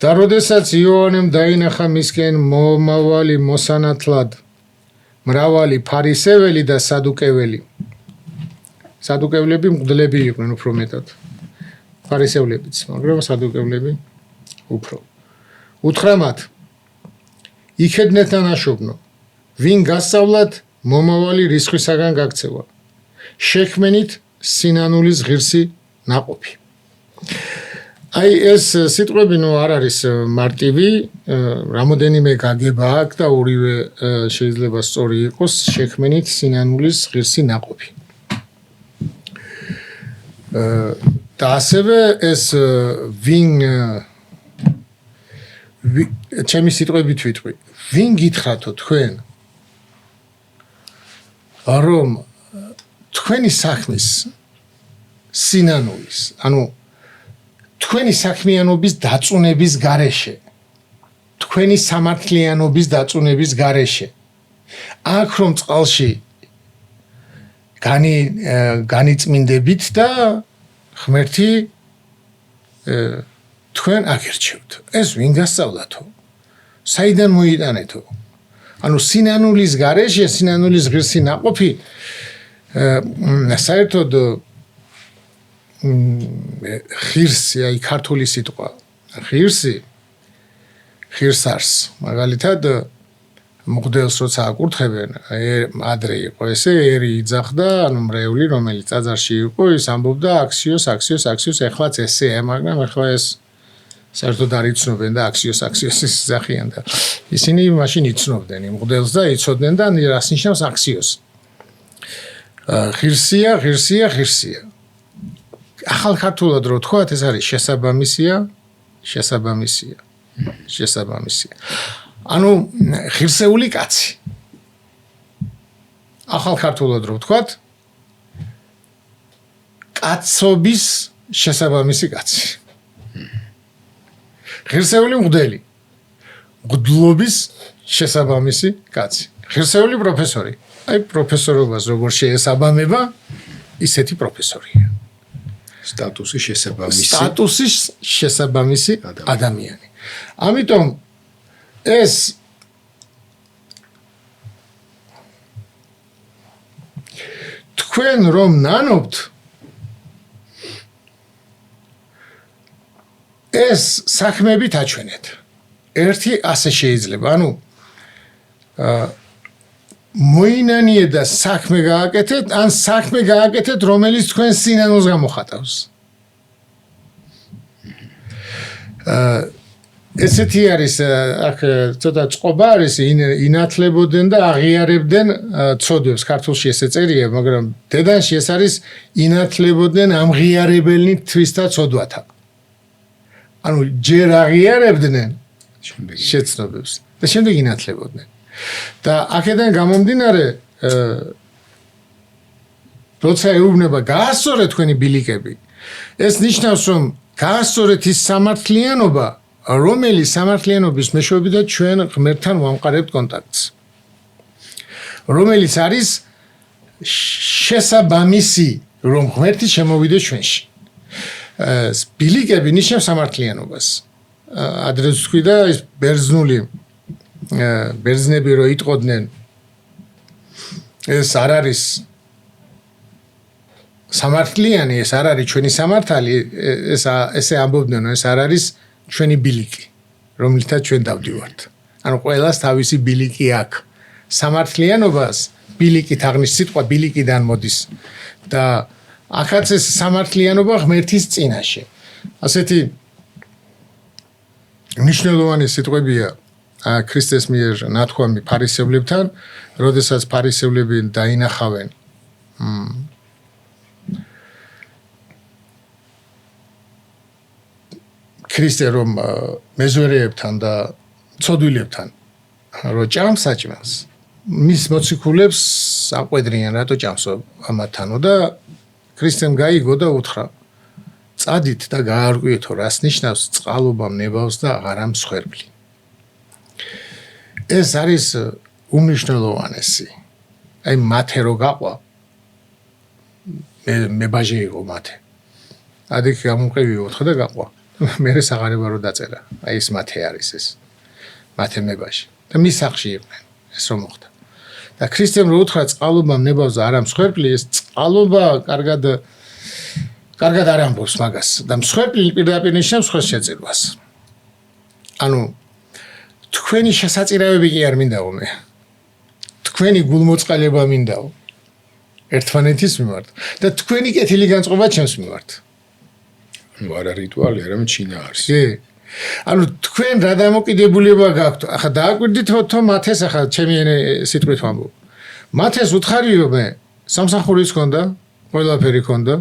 S2: და როდესაც იოანემ დაინახა მისკენ მომავალი მოსანათლად მრავალი ფარისეველი და სადუკეველი. სადუკევლები მღვდლები იყვნენ უფრო მეტად. ფარისევლებიც, მაგრამ სადუკევლები უფრო. უთხრა მათ: იხედნეთა ნაშობნო, ვინ გასწავლათ მომავალი რისხვისაგან გაქცევა. შექმენით სინანულის ღირსი ნაყოფი. აი ეს სიტყვები ნუ არ არის მარტივი, რამოდენიმე გაგება აქვს და ორივე შეიძლება სწორი იყოს, შექმენით სინანულის ღირსი ნაყოფი. და ასევე ეს ჩემი სიტყვებით ვიტყვი ვინ გითხრათო თქვენ რომ თქვენი საქმის სინანულის ანუ თქვენი საქმიანობის დაწუნების გარეშე თქვენი სამართლიანობის დაწუნების გარეშე აქ რომ წყალში განიწმინდებით და ღმერთი თქვენ აგერჩევთ ეს ვინ გასწავლათო საიდან მოიტანეთო ანუ სინანულის გარეშე სინანულის ღირსი ნაყოფი საერთოდ ღირსი აი ქართული სიტყვა ღირსარს მაგალითად მღვდელს როცა აკურთხებენ ადრე იყო ესე ერი იძახდა ანუ მრევლი რომელიც ტაძარში იყო ის ამბობდა აქსიოს ეხლაც ესეა მაგრამ ეხლა ეს საერთოდ არ იცნობენ და აქსიოს იძახიან და ისინი მაშინ იცნობდნენ იმ მღვდელს და იცოდნენ და რას ნიშნავს აქსიოს ღირსია ახალ ქართულად რო თქვათ ეს არის შესაბამისია ანუ ღირსეული კაცი ახალ ქართულად რო ვთქვათ კაცობის შესაბამისი კაცი ღირსეული მღვდელი მღვდლობის შესაბამისი კაცი ღირსეული პროფესორი აი პროფესორობას როგორ შეესაბამება ისეთი პროფესორია
S1: სტატუსის
S2: შესაბამისი ადამიანი ამიტომ ეს თქვენ რომ ნანობთ ეს საქმეებით აჩვენეთ ერთი ასე შეიძლება ანუ მოინანიეთ და საქმე გააკეთეთ ან საქმე გააკეთეთ რომელიც თქვენ სინანულს გამოხატავს ესეთი არის აქ ცოტა წყობა არის ინათლებოდნენ და აღიარებდნენ ცოდვებს ქართულში ესე წერია მაგრამ დედანში ეს არის ინათლებოდნენ ამღიარებელნი თვისთა ცოდვათა ანუ ჯერ აღიარებდნენ შეცნობებს და შემდეგ ინათლებოდნენ და აქედან გამომდინარე როცა ეუბნება გაასწორეთ თქვენი ბილიკები ეს ნიშნავს რომ გაასწორეთ ის სამართლიანობა რომელიც სამართლიანობის მეშვეობით ჩვენ ღმერთთან ვამყარებთ კონტაქტს რომელიც არის შესაბამისი რომ ღმერთი შემოვიდეს ჩვენში ბილიკები ნიშნავს სამართლიანობას ადრე ვთქვი და ეს ბერძნები რო იტყოდნენ ეს არ არის სამართლიანი ეს არ არის ჩვენი სამართალი ესე ამბობდნენ ეს არ არის ჩვენი ბილიკი რომლითაც ჩვენ დავდივართ ანუ ყველას თავისი ბილიკი აქვს სამართლიანობას ბილიკით აღნიშნავს სიტყვა ბილიკიდან მოდის და ახაც ეს სამართლიანობა ღმერთის წინაშე ასეთი მნიშვნელოვანი სიტყვებია ქრისტეს მიერ ნათქვამი ფარისევლებთან როდესაც ფარისევლები დაინახავენ ქრისტე რომ მეზვერეებთან და ცოდვილებთან რო ჭამს საჭმელს მის მოციქულებს აყვედრიან რატო ჭამსო ამათანო და ქრისტემ გაიგო და უთხრა წადით და გაარკვიეთო რას ნიშნავს წყალობა ნებავს და აღარ ამსხვერპლი ეს არის უმნიშვნელოვანესი აი მათე რო გაყვა მე ბაჟი იყო მათე ადიქ გამომყევი ოთხ და გაყვა მე საღარება რო დაწერა აი ეს მათე არის ეს მათე მებაში და მის სახში იყვნენ ეს რომ მოხდა და ქრისტემ რო უთხრა წყალობა ნებავს და არ ამსხვერპლი ეს წყალობა კარგად არ ამბობს მაგას და მსხვერპლი პირდაპირ ნიშნავს სხვას შეწირვას ანუ თქვენი შესაწირავები კი არ მინდაო მე თქვენი გულმოწყალება მინდაო ერთმანეთის მიმართ და თქვენი კეთილი განწყობა ჩემს მიმართ ანუ არა რიტუალი არამედ ჩინა არის ანუ თქვენ რა დამოკიდებულება გაქვთ ახლა დააკვირდით თო მათეს ახლა ჩემი სიტყვით ვამბობ მათეს უთხარიო მე სამსახურის ქონდა ყველაფერი ქონდა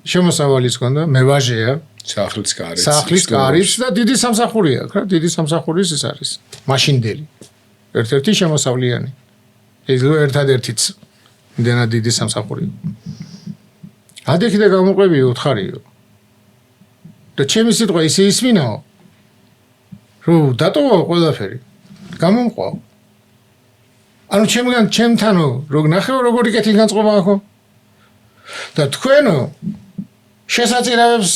S2: შემოსავალიც ქონდა, მე ვაჟეა,
S1: სახლის კარიც.
S2: სახლის კარიც და დიდი სამსახურია, რა, დიდი სამსახურის ეს არის. მაშინდელი. ერთ-ერთი შემოსავლიანი. ეს ერთადერთიც იმდენად დიდი სამსახური. ადექი და გამოყვები უთხარიო. და ჩემი სიტყვა ისე ისმინაო. რომ დატოვა ყველაფერი. გამომყვა. ანუ ჩემთანო რო ნახევ როგორი კეთილი განწყობა აქვს. და თქვენო შესაძლებელს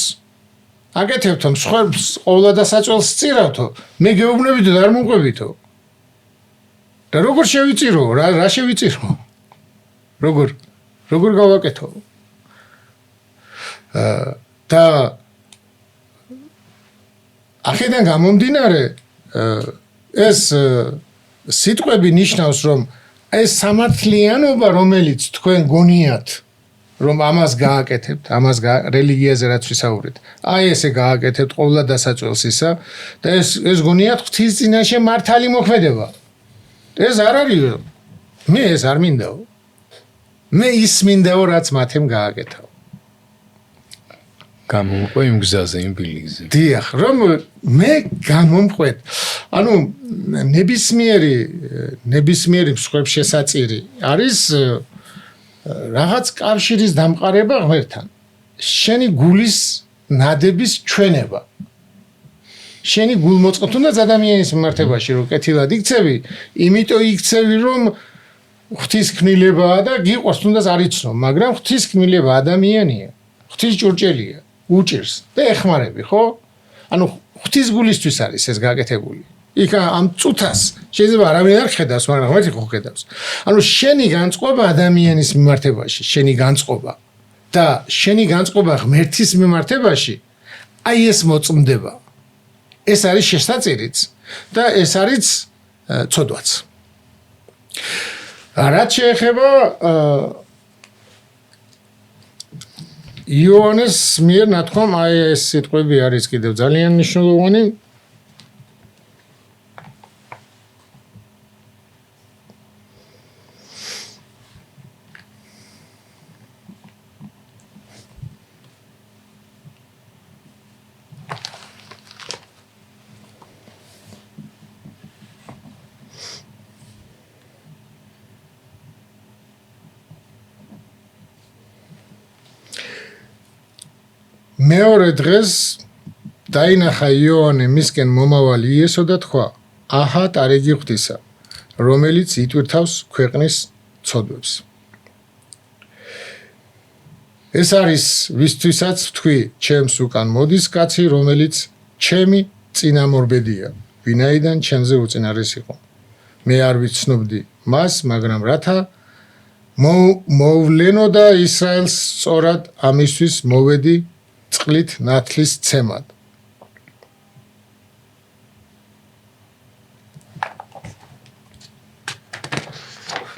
S2: აკეთებთო მსხვერპლს ყოვლა და საწოლს წირავთო მე გეუბნებითო და არ მომყვებითო და როგორ შევიწირო რა შევიწირო როგორ გავაკეთო და აქედან გამომდინარე ეს სიტყვები ნიშნავს რომ ეს სამართლიანობა რომელიც თქვენ გონიათ რომ ამას გააკეთებთ, რელიგიაზე რაც ვისაუბრეთ. აი ესე გააკეთებთ ყოვლა დასაწველს ისა და ეს გონიათ ღვთის წინაშე მართალი მოქმედება. ეს არ არისო. მე ეს არ მინდაო. მე ის მინდაო რაც მათემ გააკეთა.
S1: გამომყვე იმ გზაზე, იმ ბილიგზე.
S2: დიახ, რომ მე გამომყვეთ. ანუ ნებისმიერი მსხვერპლ შესაწირი არის რაღაც კავშირის დამყარება ღმერთთან. შენი გულის ნადების ჩვენება. შენი გულმოწყოთ უნდა ადამიანის მიმართებაში რომ კეთილად იქცევი, იმიტომ იქცევი რომ ღვთის ქმნილებაა და გიყვარს თუნდაც არ იცნო, მაგრამ ღვთის ქმნილება ადამიანია. ღვთის ჭურჭელია, უჭირს და ეხმარები, ხო? ანუ ღვთის გულისთვის არის ეს გაკეთებული. იქ ამ წუთას შეიძლება არავინ არ ხედავს, მაგრამ ღმერთი ხო ხედავს. ანუ შენი განწყობა ადამიანის მიმართებაში, შენი განწყობა და შენი განწყობა ღმერთის მიმართებაში, აი ეს მოწმდება. ეს არის შესაწირიც და ეს არის ცოდვაც. რაც შეეხება იოანეს მიერ ნათქვამ, აი ეს სიტყვები არის კიდევ ძალიან მნიშვნელოვანი. მეორე დღეს დაინახა იოანე მისკენ მომავალი იესო და თქვა: აჰა ტარიგი ღვთისა, რომელიც იტვირთავს ქვეყნის ცოდვებს. ეს არის ვისთვისაც ვთქვი, ჩემს უკან მოდის კაცი, რომელიც ჩემი წინამორბედია, ვინაიდან ჩემზე უწინარეს იყო. მე არ ვიცნობდი მას, მაგრამ რათა მოვლენო და ისრაელს სწორად ამისთვის მოვედი წყლით ნათლის ცემად.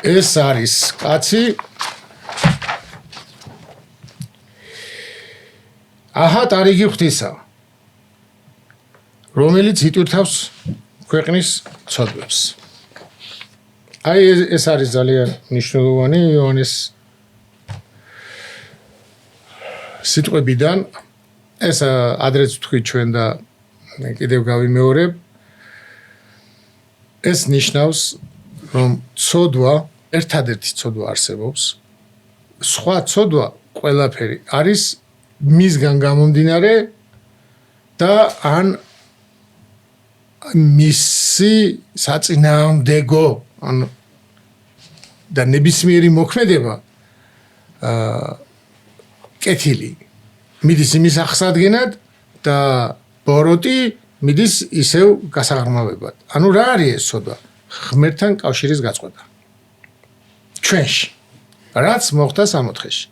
S2: ეს არის კაცი აჰა ტარიგი ღვთისა, რომელიც იტვირთავს ქვეყნის ცოდვებს. აი ეს არის ძალიან მნიშვნელოვანი იოანეს სიტყვებიდან. ეს ადრეც ვთქვი ჩვენ და კიდევ გავიმეორებ. ეს ნიშნავს რომ ცოდვა, ერთადერთი ცოდვა არსებობს. სხვა ცოდვა ყველაფერი არის მისგან გამომდინარე და ან მისი საწინააღმდეგო, ან და ნებისმიერი მოქმედება კეთილი მიდის იმის აღსადგენად და ბოროტი მიდის ისევ გასაღრმავებად. ანუ რა არის ეს ცოდვა? ღმერთთან კავშირის გაწყვეტა. ჩვენში რაც მოხდა სამოთხეში.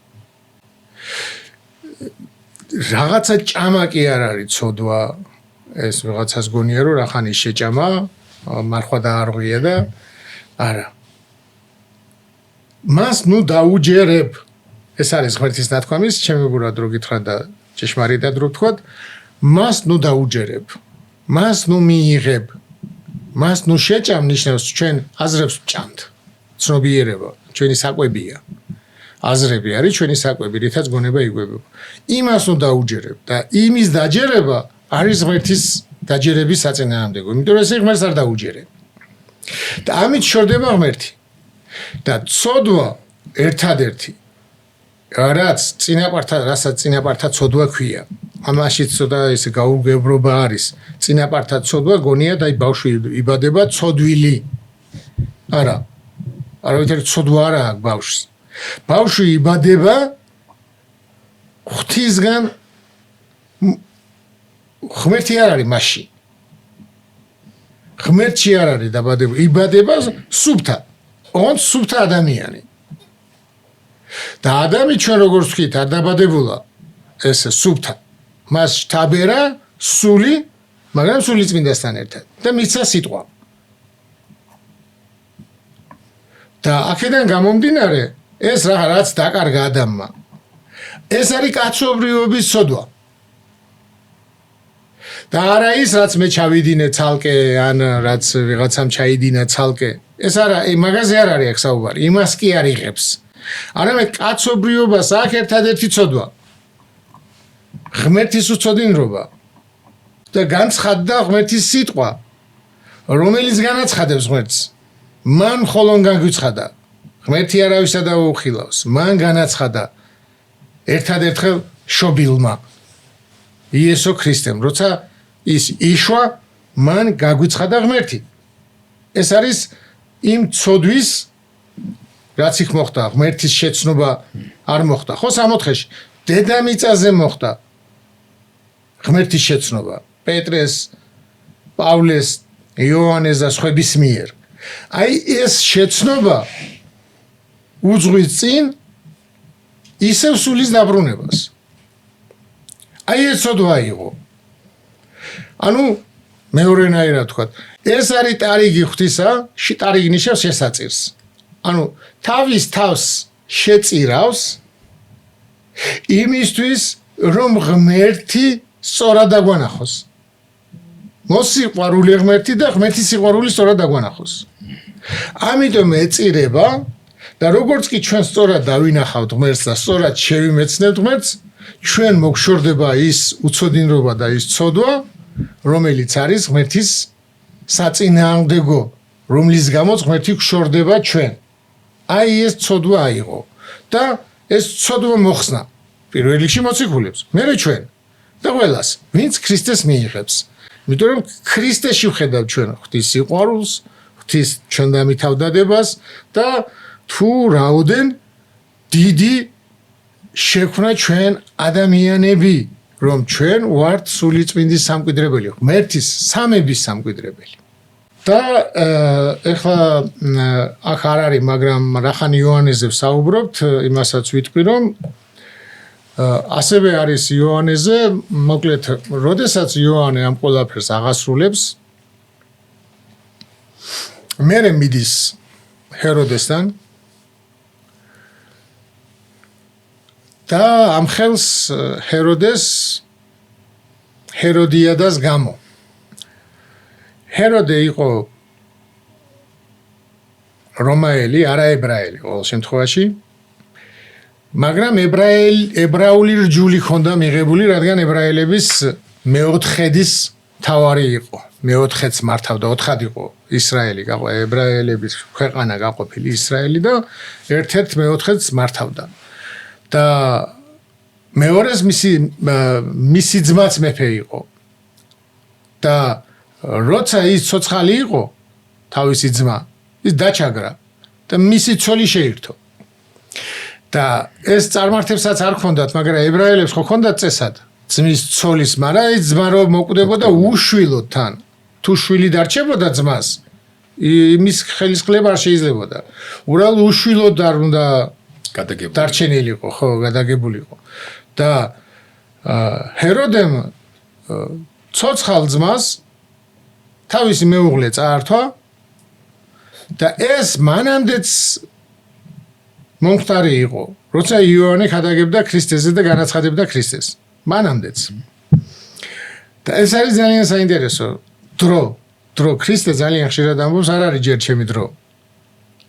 S2: რაღაცა ჭამაკი არ არის ცოდვა, ეს რაღაცას გონია რომ რახანი შეჭამა, მარხვა დაარღვია და არა. მას ნუ დაუჯერებ. ეს არის ღმერთის ნათქვამის, ჩემებურად რო გითხრათ და ჭეშმარიტად რო ვთქვათ, მას ნუ დაუჯერებ. მას ნუ მიიღებ. მას ნუ შეჭამ ნიშნავს ჩვენ აზრებს ვჭამთ. ცნობიერება ჩვენი საკვებია. აზრები არის ჩვენი საკვები, რითაც გონება იგებება. იმას უნდა დაუჯერებ და იმის დაჯერება არის ღმერთის დაჯერების საწინააღმდეგო. იმიტომ რომ ეს ღმერთს არ დაუჯერებ. და ამით შორდება ღმერთი. და ცოდვა ერთადერთი რაც რასაც წინაპართა ცოდვა ქვია. ამაშიც ცოტა ესე გაუგებრობა არის. წინაპართა ცოდვა გონია და ბავშვი იბადება ცოდვილი. არა. არავითარი ცოდვა არა აქვს ბავშვს. ბავშვი იბადება ღვთისგან ღმერთი არ არის მასში. ღმერთში არ არის დაბადება. იბადება სუფთა. ოღონდ სუფთა ადამიანი. და ადამი ჩვენ როგორც ვთქვით, არ დაბადებულა ეს სუფთა. მას შთაბერა სული, მაგრამ სული წმინდასთან ერთად და მიცა სიტყვა. და აქედან გამომდინარე, ეს რაც დაკარგა ადამმა. ეს არის კაცობრიობის ცოდვა. და არა ის, რაც მე ჩავიდინე ცალკე, ან რაც ვიღაცამ ჩაიდინა ცალკე. ეს არა, მაგაზე არ არის აქ საუბარი. იმას კი არ იღებს. არამედ კაცობრიობას აქ ერთადერთი ცოდვა. ღმერთის უცოდინრობა და განცხადდა ღმერთის სიტყვა, რომელიც განაცხადებს ღმერთს. მან მხოლოდ განგვიცხადა. ღმერთი არავისა დაუხილავს. მან განაცხადა ერთადერთხელ შობილმა იესო ქრისტემ, როცა ის იშვა, მან გაგვიცხადა ღმერთი. ეს არის იმ ცოდვის რაც იქ მოხდა, ღმერთის შეცნობა არ მოხდა. ხო 60-ში დედამიწაზე მოხდა ღმერთის შეცნობა. პეტრეს, პავლეს, იოანეს და სხვების მიერ. აი ეს შეცნობა უძღვის წინ ისევ სულის დაბრუნებას. აი ეს ცოდვა იყო. ანუ მეორენაირად ვთქვათ, ეს არის ტარიგი ღვთისა, ტარიგი ნიშნავს შესაწირს. ანუ თავის თავს შეწირავს იმისთვის, რომ ღმერთი სწორად დაგვანახოს. მოსიყვარული ღმერთი და ღმერთის სიყვარული სწორად დაგვანახოს. ამიტომ ეწირება და როგორც კი ჩვენ სწორად დავინახავთ ღმერთს და სწორად შევიმეცნებთ ღმერთს, ჩვენ მოგშორდება ის უცოდინრობა და ის ცოდვა, რომელიც არის ღმერთის საწინააღმდეგო, რომლის გამოც ღმერთი გშორდება ჩვენ. აი ეს ცოდვა აიღო და ეს ცოდვა მოხსნა პირველ რიგში მოციქულებს, მერე ჩვენ და ყველას, ვინც ქრისტეს მიიღებს. იმიტომ რომ ქრისტეში ვხედავ ჩვენ ღვთის სიყვარულს, ღვთის ჩვენდამი თავდადებას და თუ რაოდენ დიდი შექმნა ჩვენ ადამიანები, რომ ჩვენ ვართ სულიწმინდის სამკვიდრებელი, ღმერთის სამების სამკვიდრებელი. და ეხლა აქ არ არის, მაგრამ რახან იოანეზე ვსაუბრობთ, იმასაც ვიტყვი, რომ ასევე არის იოანეზე, მოკლედ, როდესაც იოანე ამ ყველაფერს აღასრულებს, მერე მიდის ჰეროდესთან და ამ ხელს ჰეროდეს ჰეროდიადას გამო. ჰეროდე იყო რომაელი, არა ებრაელი ყოველ შემთხვევაში, მაგრამ ებრაული რჯული ჰქონდა მიღებული, რადგან ებრაელების მეოთხედის თავარი იყო. მეოთხედს მართავდა, 4 იყო ისრაელი, ებრაელების ქვეყანა გაყოფილი ისრაელი და ერთ-ერთ მეოთხედს მართავდა. და მეორეს მისი ძმაც მეფე იყო. და როცა ის ცოცხალი იყო, თავისი ძმა, ის დაჩაგრა და მისი ცოლი შეირთო. და ეს წარმართებსაც არ ჰქონდათ, მაგრამ ებრაელებს ხო ჰქონდათ წესად ძმის ცოლის, მაგრამ ის ძმა რო მოკვდებოდა უშვილოდ თან. თუ შვილი დარჩებოდა ძმას, იმის ხელისყლება არ შეიძლებოდა. უბრალოდ უშვილოდ არ უნდა დარჩენილიყო, ხო, გადაგებულიყო. და ჰეროდემ ცოცხალ ძმას თავისი მეუღლე წაართვა და ეს მანამდეც მომხდარი იყო, როცა იოანე ქადაგებდა ქრისტესზე და განაცხადებდა ქრისტეს. მანამდეც. და ეს არის ძალიან საინტერესო. დრო ქრისტე ძალიან ხშირად ამბობს, არ არის ჯერ ჩემი დრო.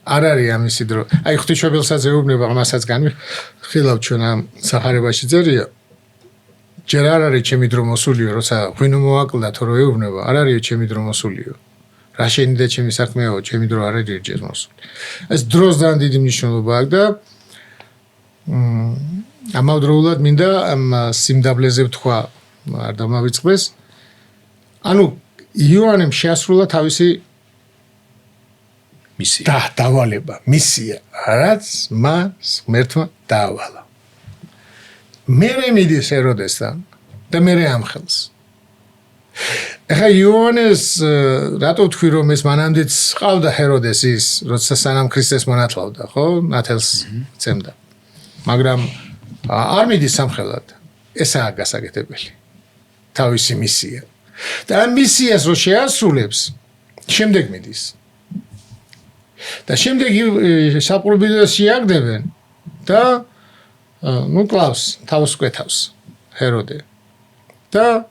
S2: არ არის ამისი დრო. აი ღვთისმშობელსაც ეუბნება, მასაც განვიხილავ ჩვენ ამ სახარებაში წერია. ჯერ არ არის ჩემი დრო მოსულიო, როცა ღვინო მოაკლდა თუ რო ეუბნება, არ არის ჩემი დრო მოსულიო. რა შენიდა ჩემი საქმეაო, ჩემი დრო არ არის ჯერ მოსული. ეს დროს ძალიან დიდი მნიშვნელობა აქვს და ამავდროულად მინდა ამ სიმდაბლეზე ვთქვა, არ დამავიწყდეს. ანუ იოანემ შეასრულა თავისი მისია. დავალება, მისია, რაც მას ღმერთმა დაავალა. მერე მიდის ეროდესთან და მერე ამხელს. ეხა იოანეს რატო თქვი რომ ეს მანამდეც ყავდა ჰეროდეს ის, როცა სანამ ქრისტეს მონათლავდა, ხო? ნათელს წემდა. მაგრამ არ მიდის სამხელად. ესაა გასაკეთებელი. თავისი მისია. და ამ მისიას რო შეასრულებს, შემდეგ მიდის. და შემდეგ საპყრობილეს შეაგდებენ და ну კლავს თავს კვეთავს ჰეროდე. და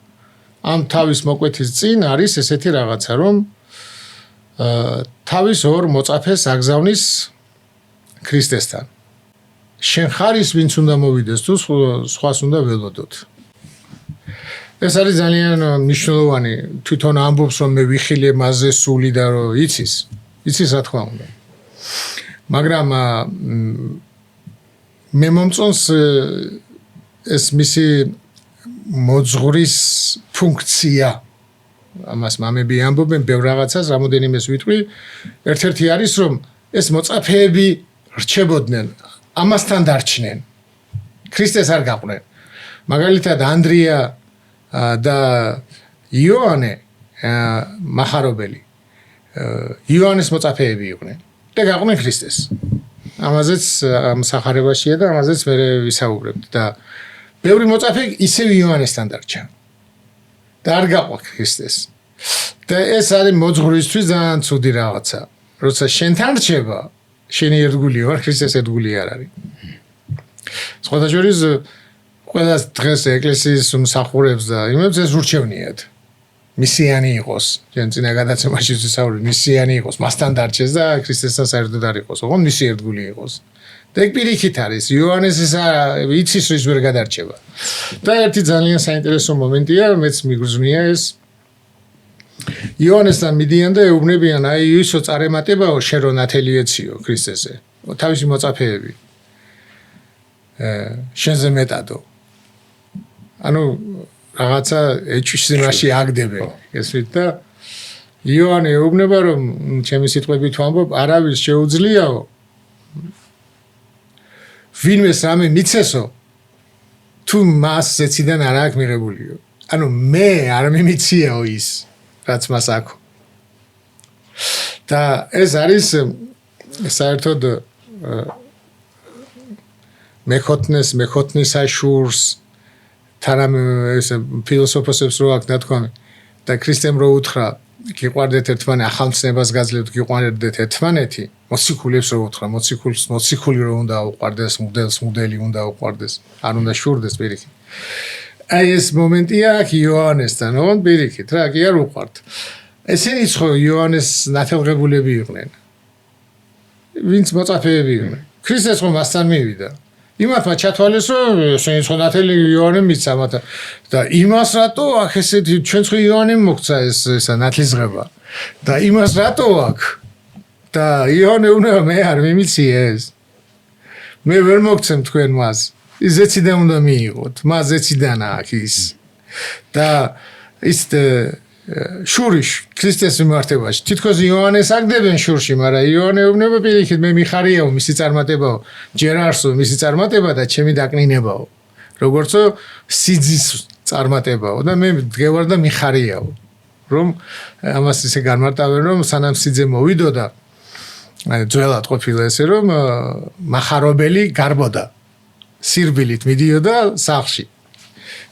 S2: ამ თავის მოკვეთის წინ არის ესეთი რაღაცა რომ თავის ორ მოწაფეს აგზავნის ქრისტესთან. შენ ხარ ის ვინც უნდა მოვიდეს თუ სხვას უნდა ველოდოთ. ეს არის ძალიან მნიშვნელოვანი. თვითონ ამბობს რომ მე ვიხილე მასზე სული და რომ იცის რა თქმა უნდა. მაგრამ მე მომწონს ეს მისი მოძღვრის ფუნქცია. ამას მამები ამბობენ ბევრ რაღაცას, რამოდენიმეს ვიტყვი. ერთ-ერთი არის რომ ეს მოწაფეები რჩებოდნენ, ამასთან დარჩნენ. ქრისტეს არ გაყვნენ. მაგალითად ანდრია და იოანე მახარობელი იოანეს მოწაფეები იყვნენ და გაყვნენ ქრისტეს. ამაზეც ამ სახარებაშია და ამაზეც მე ვისაუბრებთ და ბევრი მოწაფე ისევ იოანესთან დარჩა და არ გაყვა ქრისტეს. და ეს არის მოძღვრისთვის ძალიან ცუდი რაღაცა. როცა შენთან რჩება, შენი ერთგული ვარ, ქრისტეს ერთგული არ არის. სხვათა შორის ყველა დღეს ეკლესიის მსახურებს და იმებს ეს ურჩევნიათ. მისიანი იყოს. ჩვენ წინა გადაცემაში ვისაუბრეთ, მისიანი იყოს, მასთან დარჩეს და ქრისტესთან საერთოდ არ იყოს, ოღონდ მისი ერთგული იყოს. და ეგ პირიქით არის. იოანეს იცის რის ვერ გადარჩება. და ერთი ძალიან საინტერესო მომენტია, მეც მიგრძნია ეს. იოანესთან მიდიან და ეუბნებიან, აი ისო წარემატებაო, შენ რო ნათელი ეციო ქრისტესზე. თავისი მოწაფეები. შენზე მეტადო. ანუ რაღაცა ეჭვის იმაში აგდებენ. ესვით და იოანე ეუბნება რომ ჩემი სიტყვებით ვამბობ, არავის შეუძლიაო ვინმეს რამე მიცესო თუ მას ზეციდან არ აქვს მიღებულიო. ანუ მე არ მიმიციაო ის რაც მას აქვს. და ეს არის საერთოდ მეხოთნის აშურს თანამ ეს ფილოსოფოსებს რო აქვს ნათქვამი და ქრისტემ რო უთხრა გიყვარდეთ ერთმანეთს ახალმცნებას გაძლევთ გიყვარდეთ ერთმანეთი მოციქულებს რო უთხრა მოციქული რო უნდა უყვარდეს მუდელი უნდა უყვარდეს არ უნდა შურდეს პირიქით. აი ეს მომენტია აქ იოანესთან ოღონდ პირიქით რა კი არ უყვართ. ესენი ხო იოანეს ნათელღებულები იყვნენ. ვინც მოწაფეები იყვნენ. ქრისტეს ხო მასთან მივიდა. იმათმა ჩათვალეს რომ შენ ხო ნათელი იოანემ მიცა მათ და იმას რატო აქ ესეთი ჩვენ ხო იოანემ მოგცა ესა ნათლისღება და იმას რატო აქ და იოანე უნდა მე არ მიმიციე ეს მე ვერ მოგცემ თქვენ მას ის ზეციდან უნდა მიიღოთ მას ზეციდან აქ ის და ის შურიშ ქრისტეს მიმართებაში თითქოს იოანეს აგდებენ შურში მაგრამ იოანე ეუბნება პირიქით მე მიხარიაო მისი წარმატებაო ჯერ არსო მისი წარმატება და ჩემი დაკნინებაო როგორცო სიძის წარმატებაო და მე დგევარ და მიხარიაო რომ ამას ისე განმარტავენ რომ სანამ სიძე მოვიდო და ძველად ყოფილა ესე რომ მახარობელი გარბოდა სირბილით მიდიოდა სახლში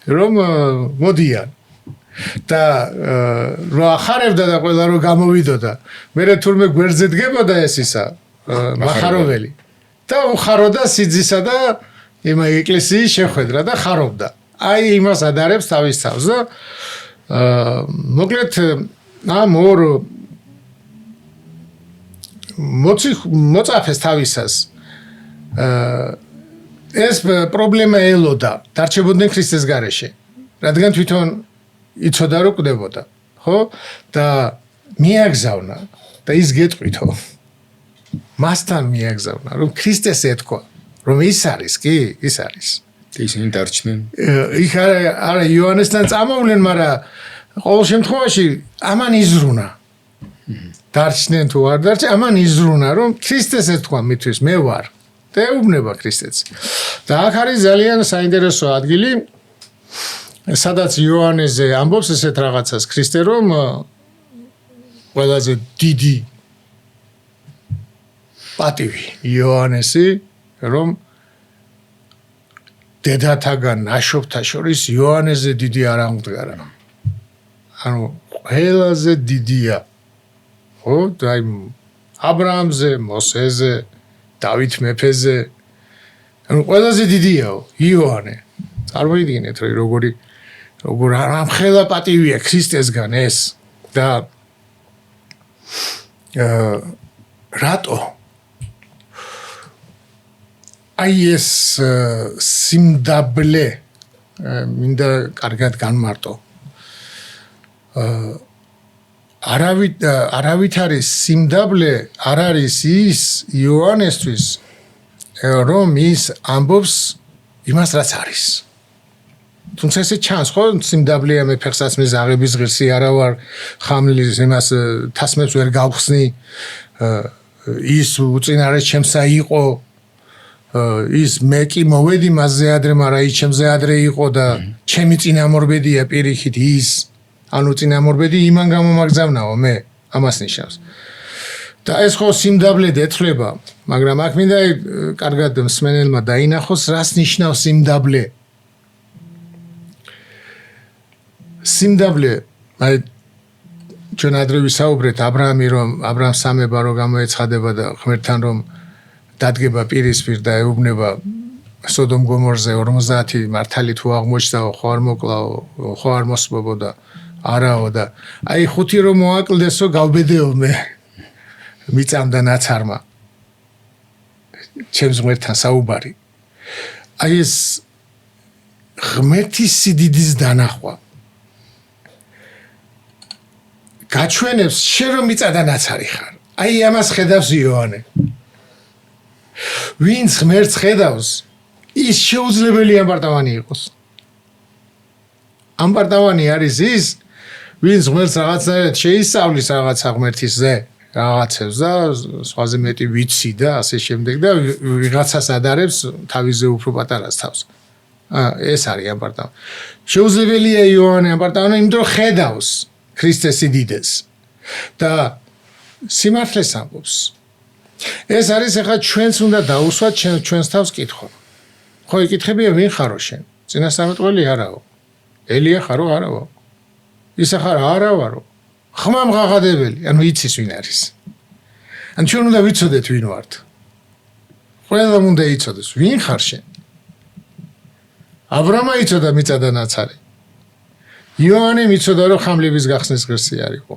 S2: რომ მოდიან და რო ახარებდა და ყველა რო გამოვიდოდა მე თურმე გვერდზე დგებოდა ეს ისა მახარობელი და უხაროდა სიძისა და იმ ეკლესიის შეხვედრა და ხარობდა აი იმას ადარებს თავის თავს და მოკლედ ამ ორ მოწაფეს თავისას ეს პრობლემა ელოდა დარჩებოდნენ ქრისტეს გარეშე რადგან თვითონ იცოდა რომ კვდებოდა ხო და მიაგზავნა და ის გეტყვითო მასთან მიაგზავნა რომ ქრისტეს ეთქვა რომ ის არის კი ის არის
S1: ისინი დარჩნენ
S2: იქ არა იოანესთან წამოვლენ მაგრამ ყოველ შემთხვევაში ამან იზრუნა დარჩნენ თუ არ დარჩნენ ამან იზრუნა რომ ქრისტეს ეთქვა მისთვის მე ვარ და ეუბნება ქრისტეც და აქ არის ძალიან საინტერესო ადგილი სადაც იოანეზე ამბობს ესეთ რაღაცას ქრისტე რომ ყველაზე დიდი პატივი იოანესი რომ დედათაგან ნაშობთა შორის იოანეზე დიდი არ აღმდგარა ანუ ყველაზე დიდია ხო და აბრაამზე მოსეზე დავით მეფეზე ანუ ყველაზე დიდია იოანე წარმოიდგინეთ როგორ ამხელა პატივია ქრისტესგან ეს და რატო აი ეს სიმდაბლე მინდა კარგად განმარტო არავით არის სიმდაბლე არ არის ის იოანესთვის რომ ის ამბობს იმას რაც არის თუმცა ესე ჩანს ხო სიმდაბლეა მე ფეხსაც მე ზაღების ღირსი არა ვარ ხამლის იმას თასმებს ვერ გავხსნი ის უწინარეს ჩემსა იყო ის მე კი მოვედი მასზე ადრე მაგრამ ის ჩემზე ადრე იყო და ჩემი წინამორბედია პირიქით ის ანუ წინამორბედი იმან გამომაგზავნაო მე ამას ნიშნავს და ეს ხო სიმდაბლედ ეთვლება მაგრამ აქ მინდა კარგად მსმენელმა დაინახოს რას ნიშნავს სიმდაბლე სიმდაბლე აი ჩვენ ადრე ვისაუბრეთ აბრაამს სამება რომ გამოეცხადება და ღმერთთან რომ დადგება პირისპირ და ეუბნება სოდომ გომორზე 50 მართალი თუ აღმოჩნდაო ხო არ მოკლაო ხო არ მოსპობოდა არაო და აი 5 რომ მოაკლდესო გავბედეო მე მიწამდა ნაცარმა ჩემს ღმერთთან საუბარი აი ეს ღმერთის სიდიდის დანახვა გაჩვენებს შენ რომ მიწადა ნაცარი ხარ აი ამას ხედავს იოანე ვინც ღმერთს ხედავს ის შეუძლებელი ამბარტავანი იყოს ამბარტავანი არის ის ვინც ღმერთს რაღაცნაირად შეისწავლის რაღაცა ღმერთისზე რაღაცებს და სხვაზე მეტი ვიცი და ასე შემდეგ და ვიღაცას ადარებს თავისზე უფრო პატარას თავს ეს არის ამბარტავანი შეუძლებელია იოანე ამბარტავანი იმიტომ რომ ხედავს ქრისტეს სიდიდეს და სიმართლეს ამბობს ეს არის ახლა ჩვენს უნდა დაუსვათ ჩვენს თავს კითხვა ხო იკითხებია ვინ ხარო შენ წინასწარმეტყველი არაო ელია ხარო არაო ისა ხარ არა ვარო ხმამ ღაღადებელი ანუ იცის ვინ არის ან ჩვენ უნდა ვიცოდეთ ვინ ვართ ყველა უნდა იცოდეს ვინ ხარ შენ აბრამა იცოდა მიწადა ნაცარი იოანე იცოდა რომ ხამლების გახსნის ღირსი არისო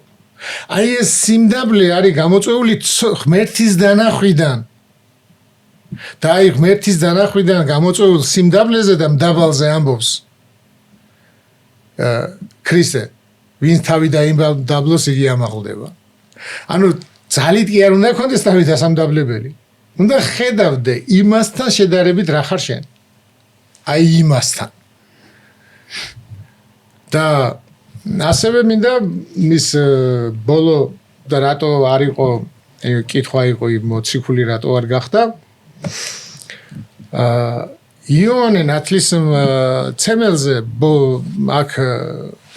S2: აი ეს სიმდაბლე არის გამოწვეული ღმერთის დანახვიდან და აი ღმერთის დანახვიდან გამოწვეულ სიმდაბლეზე და მდაბალზე ამბობს ქრისტე ვინც თავი დაიმდაბლოს იგი ამაღლდება ანუ ძალით კი არ უნდა კონდეს თავი დასამდაბლებელი უნდა ხედავდე იმასთან შედარებით რა ხარ შენ აი იმასთან და ასევე მინდა მის ბოლო და რატო არ იყო კითხვა იყო მოციქული რატო არ გახდა იოანე ნათლისმცემელზე აქ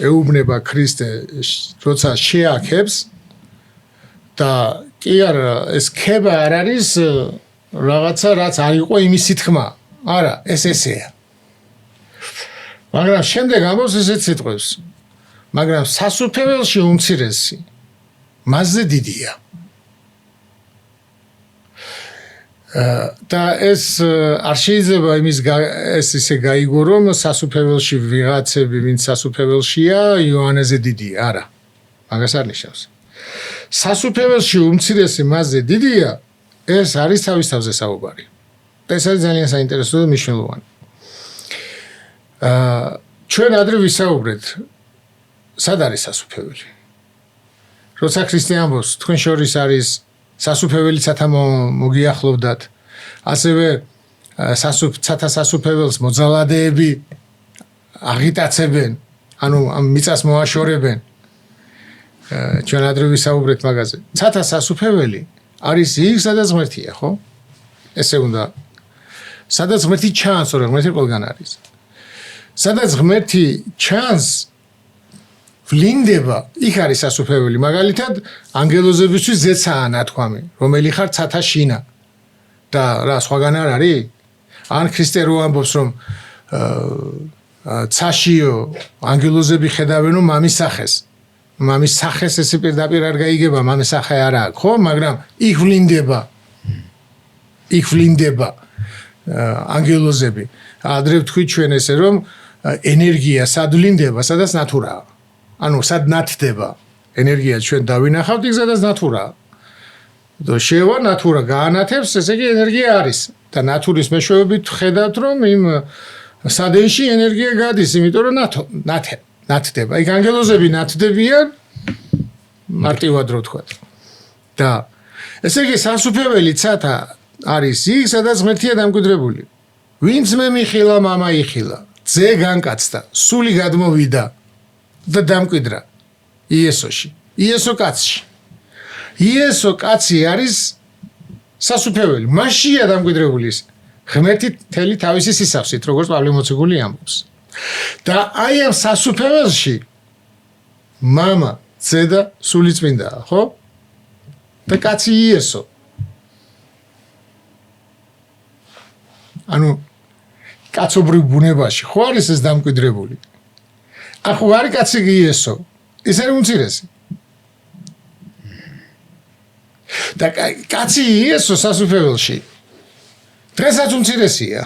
S2: ეუბნება ქრისტე როცა შეაქებს და კი არა ეს ქება არ არის რაღაცა რაც არ იყო იმისი თქმა არა ეს ესეა მაგრამ შემდეგ ამბობს ესეთ სიტყვებს მაგრამ სასუფეველში უმცირესი მასზე დიდია და ეს არ შეიძლება იმის ეს ისე გაიგო რომ სასუფეველში ვიღაცები ვინც სასუფეველშია იოანეზე დიდია არა მაგას არ ნიშნავს სასუფეველში უმცირესი მასზე დიდია, ეს არის თავის თავზე საუბარი. ეს არის ძალიან საინტერესო და მნიშვნელოვანი. ჩვენ ადრე ვისაუბრეთ, სად არის სასუფეველი? როცა ქრისტე ამბობს, თქვენ შორის არის სასუფეველი ცათა მოგიახლოვდათ, ასევე ცათა სასუფეველს მოძალადეები აღიტაცებენ, ანუ ამ მიწას მოაშორებენ. ჩვენ ადრე ვისაუბრეთ მაგაზე. ცათა სასუფეველი არის იქ, სადაც ღმერთია, ხო? ესე უნდა. სადაც ღმერთი ჩანს, რა ღმერთი ყველგან არის. სადაც ღმერთი ჩანს, ვლინდება, იქ არის სასუფეველი. მაგალითად, ანგელოზებისთვის ზეცაა ნათქვამი, რომელი ხარ ცათა შინა. და რა სხვაგან არ არის? ან ქრისტე რო ამბობს, რომ ცაშიო ანგელოზები ხედავენო მამის სახეს. მამის სახეს ესე პირდაპირ არ გაიგება, მამის სახე არა აქვს, ხო? მაგრამ იქ ვლინდება ანგელოზები. ადრე ვთქვით ჩვენ ესე, რომ ენერგია სად ვლინდება, სადაც ნატურაა. ანუ სად ნათდება. ენერგია ჩვენ დავინახავთ იქ, სადაც ნატურაა. და შევა ნატურა გაანათებს, ესე იგი ენერგია არის. და ნატურის მეშვეობით ხედავთ, რომ იმ სადენში ენერგია გადის, იმიტომ რომ ნათდება. იქ ანგელოზები ნათდებიან მარტივად რო ვთქვათ. და ესე იგი სასუფეველი ცათა არის იქ, სადაც ღმერთია დამკვიდრებული. ვინც მე მიხილა, მამა იხილა. ძე განკაცდა, სული გადმოვიდა და დამკვიდრა იესოში. იესო კაცში. იესო კაცი არის სასუფეველი. მასშია დამკვიდრებული ის. ღმერთი მთელი თავისი სისავსით, როგორც პავლე მოციქული ამბობს. და აი ამ სასუფეველში მამა, ძე და სულიწმინდაა, ხო? და კაცი იესო. ანუ კაცობრიულ ბუნებაში ხო არის ეს დამკვიდრებული? ახო არის კაცი იესო. ეს არის უმცირესი. და კაცი იესო სასუფეველში დღესაც უმცირესია.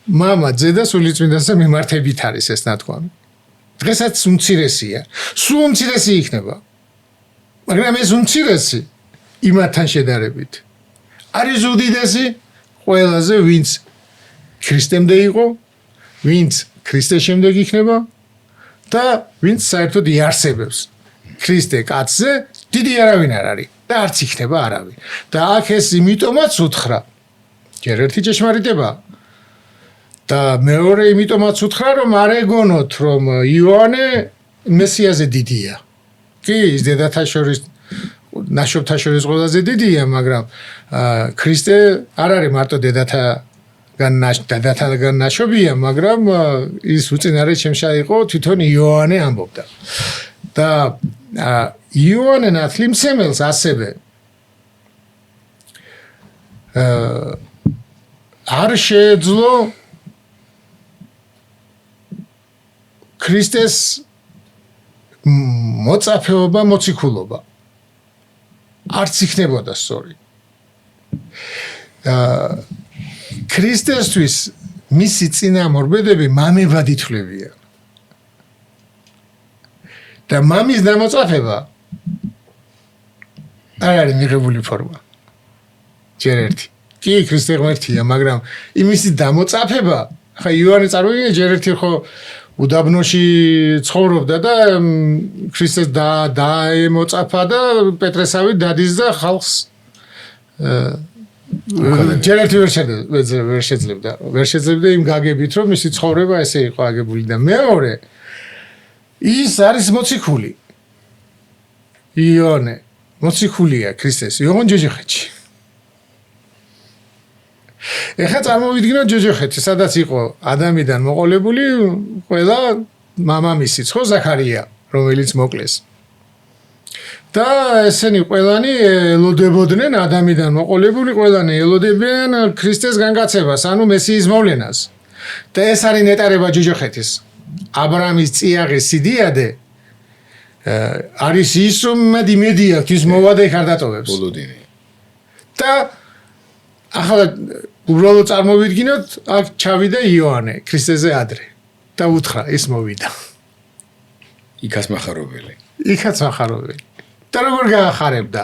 S2: მამა, ძე და სულიწმინდასთან მიმართებით არის ეს ნათქვამი. დღესაც უმცირესია. სულ უმცირესი იქნება. მაგრამ ეს უმცირესი იმათთან შედარებით არის უდიდესი ყველაზე, ვინც ქრისტემდე იყო, ვინც ქრისტეს შემდეგ იქნება და ვინც საერთოდ იარსებებს. ქრისტე კაცზე დიდი არავინ არ არის და არც იქნება არავინ. და აქ ეს იმიტომაც უთხრა. ჯერ ერთი ჭეშმარიტება. და მეორე იმიტომაც უთხრა, რომ არ ეგონოთ, რომ იოანე მესიაზე დიდია. კი, ის დედათა შორის, ნაშობთა შორის ყველაზე დიდია, მაგრამ ქრისტე არ არის მარტო დედათაგან ნაშობია, მაგრამ ის უწინარე შემშა იყო, თვითონ იოანე ამბობდა. და იოანე ნათლიმცემელს ასევე არ შეეძლო ქრისტეს მოწაფეობა, მოციქულობა. არც იქნებოდა სწორი. ქრისტესთვის მისი წინამორბედები მამებად ითვლებიან. და მამის დამოწაფება არ არის მიღებული ფორმა. ჯერ ერთი. კი, ქრისტე ღმერთია, მაგრამ იმისი დამოწაფება, ხა იოანე წარმოგიდგენთ, ჯერ ერთი ხო უდაბნოში ცხოვრობდა და ქრისტეს დაემოწაფა და პეტრესავით დადის და ხალხს ჯერ ერთი ვერ შეძლებდა იმ გაგებით, რომ მისი ცხოვრება ესე იყო აგებული და მეორე ის არის მოციქული. იონე მოციქულია ქრისტეს იოღონ ჯოჯოხეთში. ეხლა წარმოვიდგინოთ ჯოჯოხეთი, სადაც იყო ადამიდან მოყოლებული ყველა მამამისიც, ხო ზაქარია, რომელიც მოკლეს. და ესენი ყველანი ელოდებოდნენ ადამიდან მოყოლებული ყველანი ელოდებიან ქრისტეს განკაცებას, ანუ მესიის მოვლენას. და ეს არის ნეტარება ჯოჯოხეთის. აბრამის წიაღის სიდიადე არის ის, რომ მედი აქვს ის მოვა და იქ არ დატოვებს.
S1: ბოლოდინი.
S2: და ახლა უბრალოდ წარმოვიდგინოთ, აქ ჩავიდა იოანე ქრისტეზე ადრე და უთხრა ის მოვიდა.
S1: იქაც מחარობელი.
S2: იქაც מחარობელი. და როგორ გაახარებდა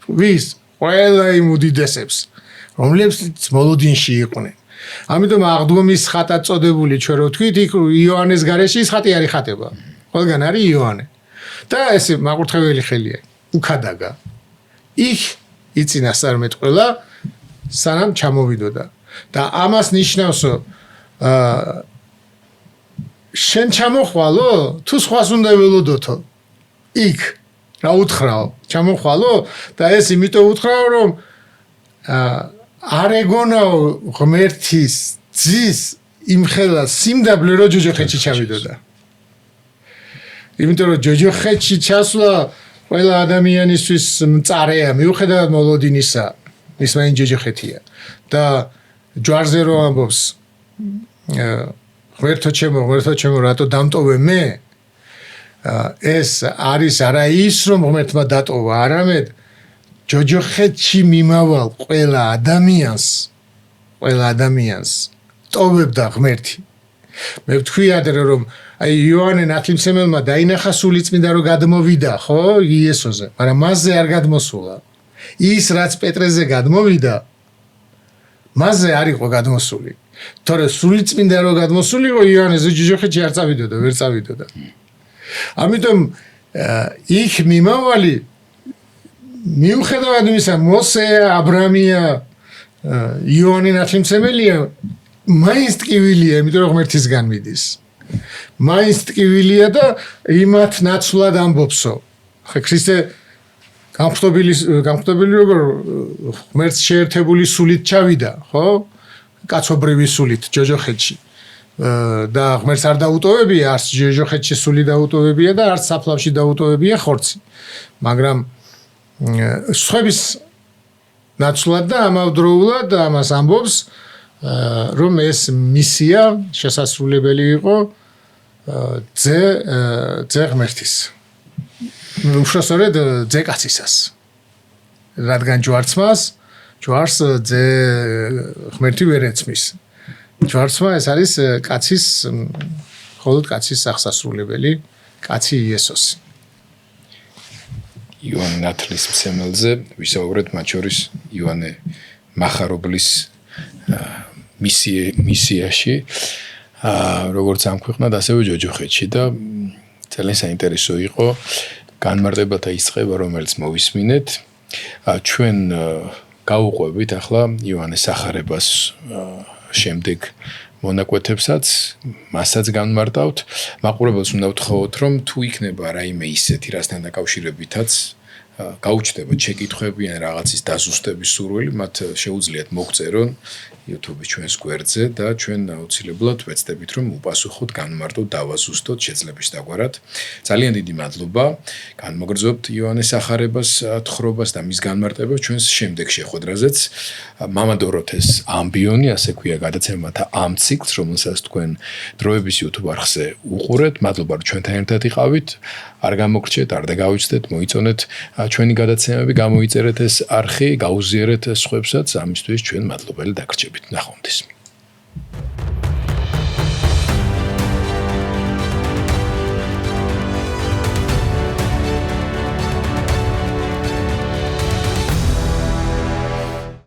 S2: ვის ყველა იმ უდიდესებს რომლებიც მოლოდინში იყვნენ ამიტომ აღდგომის ხატად წოდებული ჩვენ რო თქვით იქ იოანეს გარეშე ის ხატი არის ხატება ყველგან არის იოანე და ესე მაყურთხეველი ხელია უკადაგა იქ იწინასწარმეტყველა სანამ ჩამოვიდოდა და ამას ნიშნავსო შენ ჩამოხვალო თუ სხვას უნდა ველოდოთო იქ რა უთხრაო ჩამოხვალო და ეს იმიტომ უთხრაო რომ არ ეგონაო ღმერთის ძის იმხელა სიმდაბლე რო ჯოჯოხეთში ჩავიდოდა იმიტომ რომ ჯოჯოხეთში ჩასვლა ყველა ადამიანისთვის მწარეა მიუხედავად მოლოდინისა ის მაინც ჯოჯოხეთია და ჯვარზე რო ამბობს ღმერთო ჩემო რატო დამტოვე მე ეს არის არა ის რომ ღმერთმა დატოვა არამედ ჯოჯოხეთში მიმავალ ყველა ადამიანს ტოვებდა ღმერთი მე ვთქვი ადრე რომ აი იოანე ნათლისმცემელმა დაინახა სულიწმინდა რომ გადმოვიდა ხო იესოზე მაგრამ მასზე არ გადმოსულა ის რაც პეტრეზე გადმოვიდა მასზე არ იყო გადმოსული თორე სულიწმინდა რომ გადმოსულიყო იოანეზე ჯოჯოხეთში არ წავიდოდა ვერ წავიდოდა ამიტომ იქ მიმავალი მიუხედავად იმისა მოსეა აბრამია იოანე ნათლისმცემელია მაინც ტკივილია იმიტომ რომ ღმერთისგან მიდის მაინც ტკივილია და იმათ ნაცვლად ამბობსო ხა ქრისტე გამხდობილი როგორ ღმერთს შეერთებული სულით ჩავიდა ხო კაცობრივის სულით ჯოჯოხეთში და ღმერთს არ დაუტოვებია არც ჯოჯოხეთში სული დაუტოვებია და არც საფლავში დაუტოვებია ხორცი მაგრამ სხვების ნაცვლად და ამავდროულად ამას ამბობს რომ ეს მისია შესასრულებელი იყო ძე ღმერთის უშუალოდ ძე კაცისას რადგან ჯვარს ძე ღმერთი ვერ ეცმის ჯვარსმა ეს არის კაცის მხოლოდ კაცის აღსასრულებელი კაცი იესოსი
S1: იოანე ნათლისმცემელზე ვისაუბრეთ მათ შორის იოანე მახარებლის მისიაში როგორც ამქვეყნად ასევე ჯოჯოხეთში და ძალიან საინტერესო იყო განმარტებათა ისწრება რომელიც მოვისმინეთ ჩვენ გავუყვებით ახლა იოანეს სახარებას შემდეგ მონაკვეთებსაც მასაც განმარტავთ მაყურებელს უნდა ვთხოვოთ რომ თუ იქნება რაიმე ისეთი რასთან დაკავშირებითაც გაუჩნდება შეკითხვები ან რაღაცის დაზუსტების სურვილი მათ შეუძლიათ მოგწერონ YouTube-ის ჩვენს გვერდზე და ჩვენ აუცილებლად ვეცდებით რომ უპასუხოთ განმარტოთ დავაზუსტოთ შეძლების დაგვარად ძალიან დიდი მადლობა განმოგრძობთ იოანეს სახარებას თხრობას და მის განმარტებას ჩვენს შემდეგ შეხვედრაზეც მამა დოროთეს ამბიონი ასე ქვია გადაცემათა ამ ციკლს რომელსაც თქვენ დროების YouTube არხზე უყურეთ მადლობა რომ ჩვენთან ერთად იყავით არ გამოგრჩეთ არ დაგავიწყდეთ მოიწონეთ ჩვენი გადაცემები გამოიწერეთ ეს არხი გაუზიარეთ სხვებსაც ამისთვის ჩვენ მადლობელი დაგრჩებით ნახვამდის